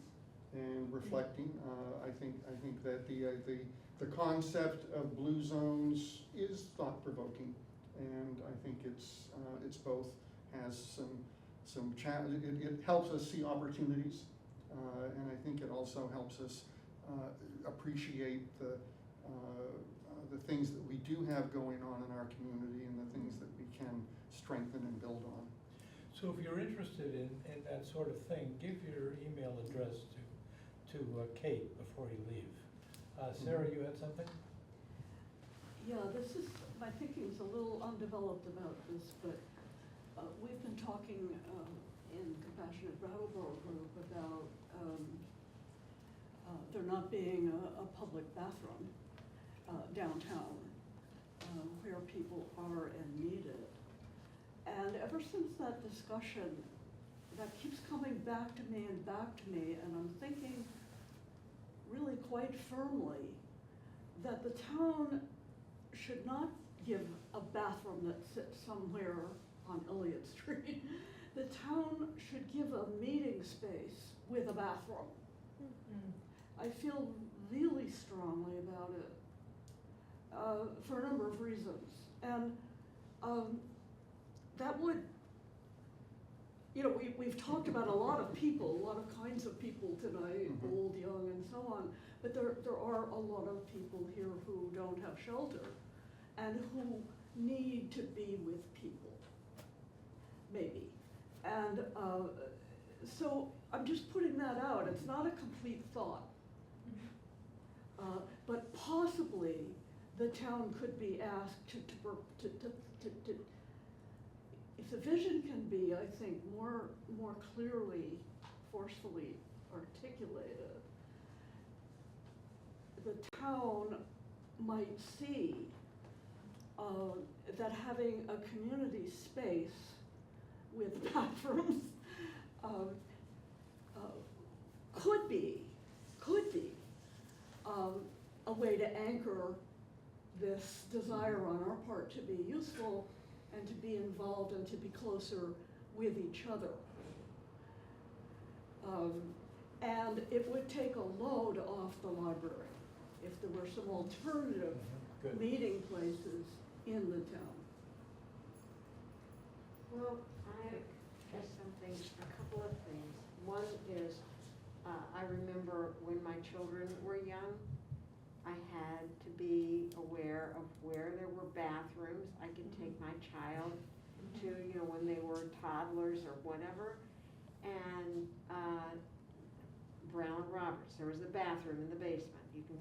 and reflecting, I think that the concept of blue zones is thought-provoking, and I think it's both has some challenge. It helps us see opportunities, and I think it also helps us appreciate the things that we do have going on in our community and the things that we can strengthen and build on. So if you're interested in that sort of thing, give your email address to Kate before you leave. Sarah, you had something? Yeah, my thinking's a little undeveloped about this, but we've been talking in Compassionate Brattleboro group about there not being a public bathroom downtown where people are and need it. And ever since that discussion, that keeps coming back to me, and I'm thinking really quite firmly that the town should not give a bathroom that sits somewhere on Elliott Street. The town should give a meeting space with a bathroom. I feel really strongly about it for a number of reasons. And that would, we've talked about a lot of people, a lot of kinds of people tonight, old, young, and so on, but there are a lot of people here who don't have shelter and who need to be with people, maybe. And so I'm just putting that out. It's not a complete thought. But possibly the town could be asked to if the vision can be, I think, more clearly, forcefully articulated, the town might see that having a community space with bathrooms could be a way to anchor this desire on our part to be useful and to be involved and to be closer with each other. And it would take a load off the library if there were some alternative meeting places in the town. Well, I have something, a couple of things. One is, I remember when my children were young, I had to be aware of where there were bathrooms. I could take my child to, when they were toddlers or whatever. And Brown Roberts, there was a bathroom in the basement.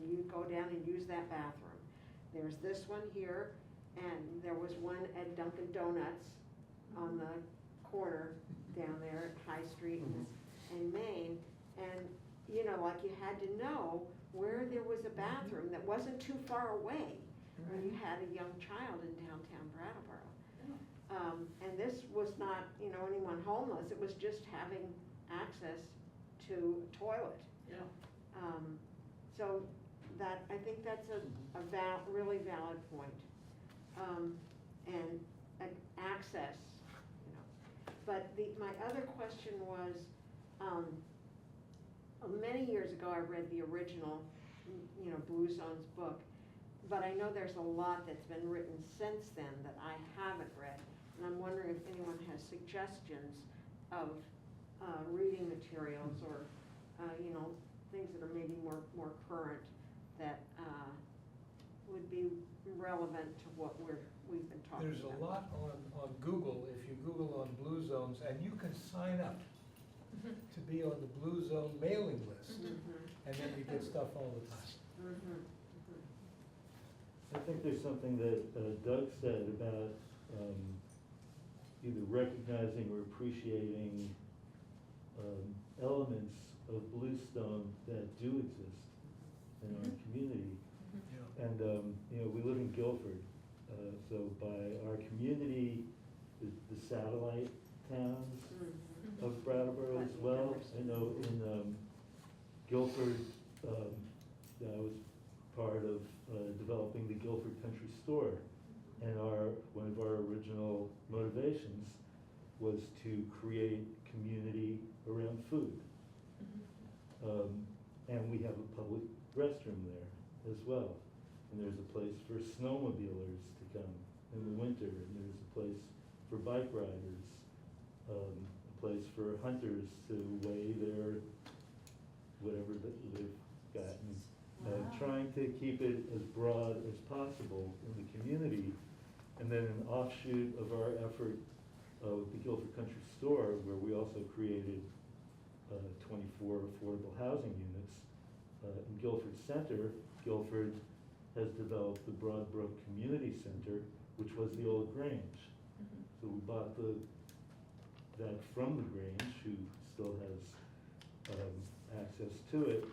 You go down and use that bathroom. There's this one here, and there was one at Dunkin' Donuts on the corner down there at High Street and Main. And, you know, like you had to know where there was a bathroom that wasn't too far away when you had a young child in downtown Brattleboro. And this was not, you know, anyone homeless, it was just having access to a toilet. Yeah. So that, I think that's a really valid point. And access, you know. But my other question was, many years ago I read the original, you know, Blue Zones book, but I know there's a lot that's been written since then that I haven't read. And I'm wondering if anyone has suggestions of reading materials or, you know, things that are maybe more current that would be relevant to what we've been talking about. There's a lot on Google, if you Google on Blue Zones, and you can sign up to be on the Blue Zone mailing list, and then you get stuff all the time. I think there's something that Doug said about either recognizing or appreciating elements of Bluestone that do exist in our community. Yeah. And, you know, we live in Guilford, so by our community, the satellite towns of Brattleboro as well. I know in Guilford, I was part of developing the Guilford Country Store. And one of our original motivations was to create community around food. And we have a public restroom there as well. And there's a place for snowmobilers to come in the winter, and there's a place for bike riders, a place for hunters to weigh their whatever that they've gotten. Trying to keep it as broad as possible in the community. And then an offshoot of our effort with the Guilford Country Store, where we also created 24 affordable housing units. In Guilford Center, Guilford has developed the Broadbrook Community Center, which was the old Grange. So we bought that from the Grange, who still has access to it,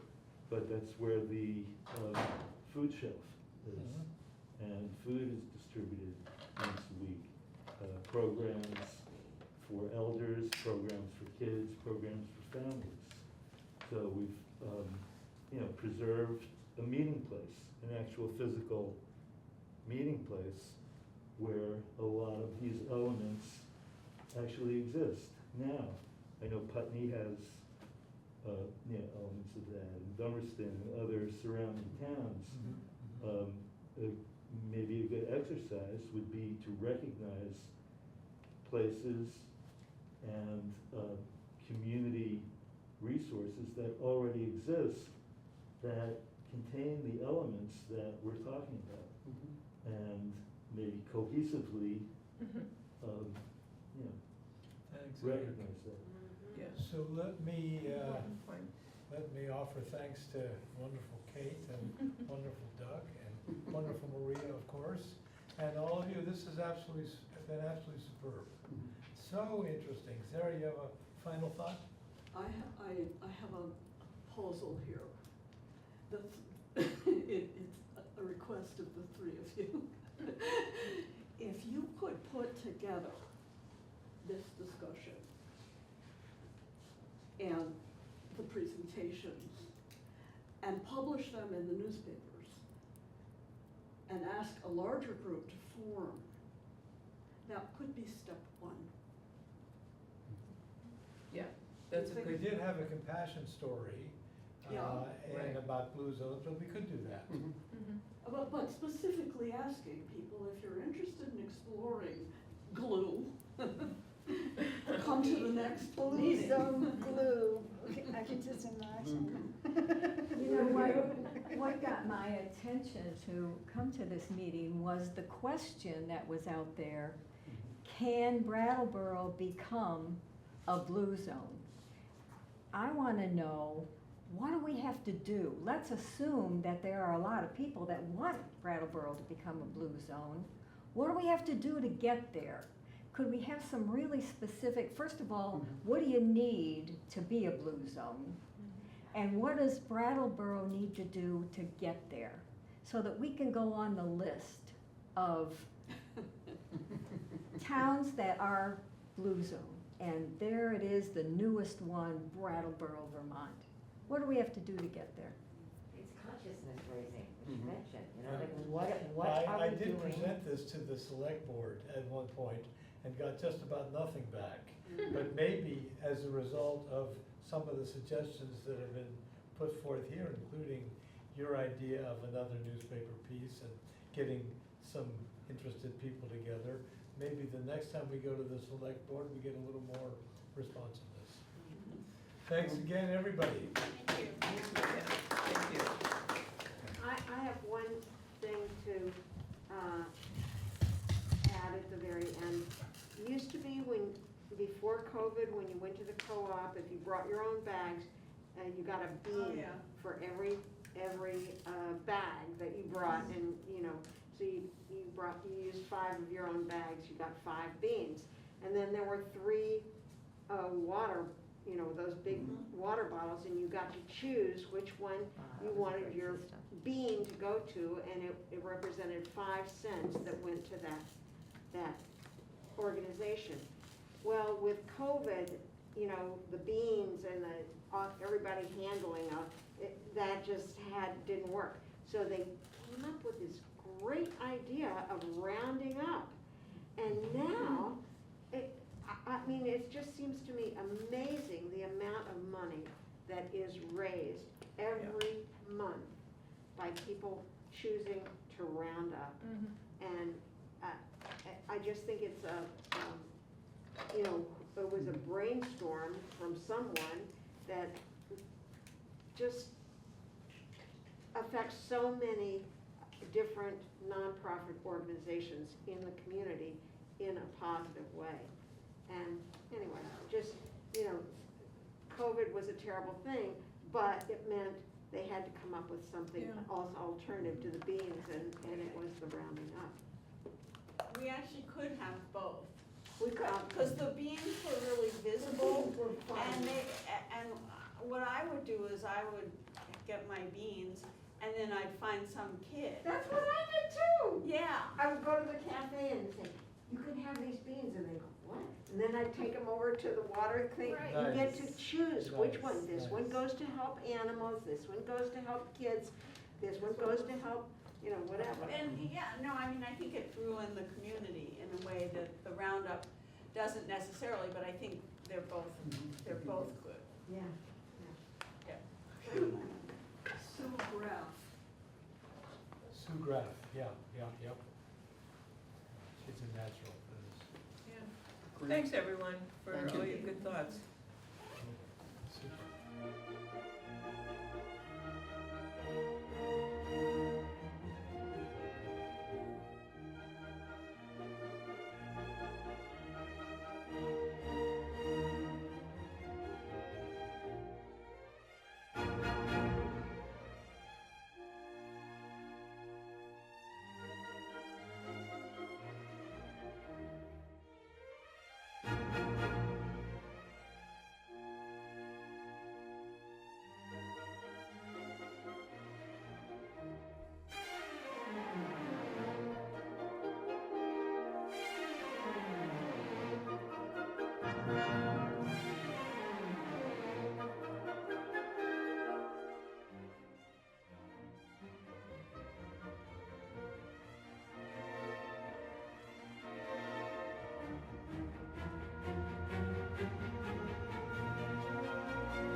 but that's where the food shelf is. And food is distributed once a week. Programs for elders, programs for kids, programs for families. So we've, you know, preserved a meeting place, an actual physical meeting place where a lot of these elements actually exist now. I know Putney has you know, elements of that, and Dummerston and other surrounding towns. Maybe a good exercise would be to recognize places and community resources that already exist that contain the elements that we're talking about, and maybe cohesively, you know, Thanks, recognize that. Yes. So let me Fine. offer thanks to wonderful Kate and wonderful Doug and wonderful Maria, of course, and all of you. This has been absolutely superb. So interesting. Sarah, you have a final thought? I have a proposal here. It's a request of the three of you. If you could put together this discussion and the presentations and publish them in the newspapers and ask a larger group to form, that could be step one. Yeah, that's a We good. did have a compassion story Yeah. and about Blue Zones, but we could do that. But specifically asking people, if you're interested in exploring glue, come to the next meeting. glue. I can just imagine. You know, what got my attention to come to this meeting was the question that was out there: can Brattleboro become a blue zone? I want to know, what do we have to do? Let's assume that there are a lot of people that want Brattleboro to become a blue zone. What do we have to do to get there? could we have some really specific, first of all, what do you need to be a blue zone? And what does Brattleboro need to do to get there? So that we can go on the list of towns that are blue zone. And there it is, the newest one, Brattleboro, Vermont. What do we have to do to get there? It's consciousness raising, which you Mhm. mentioned, you know, like what are I we did doing? present this to the select board at one point and got just about nothing back. But maybe as a result of some of the suggestions that have been put forth here, including your idea of another newspaper piece and getting some interested people together, maybe the next time we go to the select board, we get a little more responsiveness. Thanks again, everybody. Thank you. Thank you. I have one thing to add at the very end. It used to be before COVID, when you went to the co-op, if you brought your own bags, you got a Oh, bean yeah. for every bag that you brought, and, so you used 5 of your own bags, you got 5 beans. And then there were 3 water, those big water bottles, and you got to choose which one you wanted your bean to go to, and it represented 5 cents that went to that organization. Well, with COVID, the beans and everybody handling that just didn't work. So they came up with this great idea of rounding up. And now, it just seems to me amazing the amount of money that is raised every month by people choosing to round up. And I just think it's it was a brainstorm from someone that just affects so many different nonprofit organizations in the community in a positive way. And anyway, just, COVID was a terrible thing, but it meant they had to come up with something alternative to the beans, and it was the rounding up. We actually could have both. We could. Because the beans were really visible, Were fun. and what I would do is I would get my beans, and then I'd find some kid. That's what I did too. Yeah. I would go to the cafe and say, you can have these beans, and they go, what? And then I'd take them over to the water thing. Right. You get to Nice. choose which one. This Nice. one goes to help animals, this one goes to help kids, this one goes to help, whatever. And, I think it grew in the community in a way that the Roundup doesn't necessarily, but I think they're both good. Yeah. Sue Graff. Sue Graff, yeah. She's a natural for this. Thanks, everyone, for Thank all you. your good thoughts.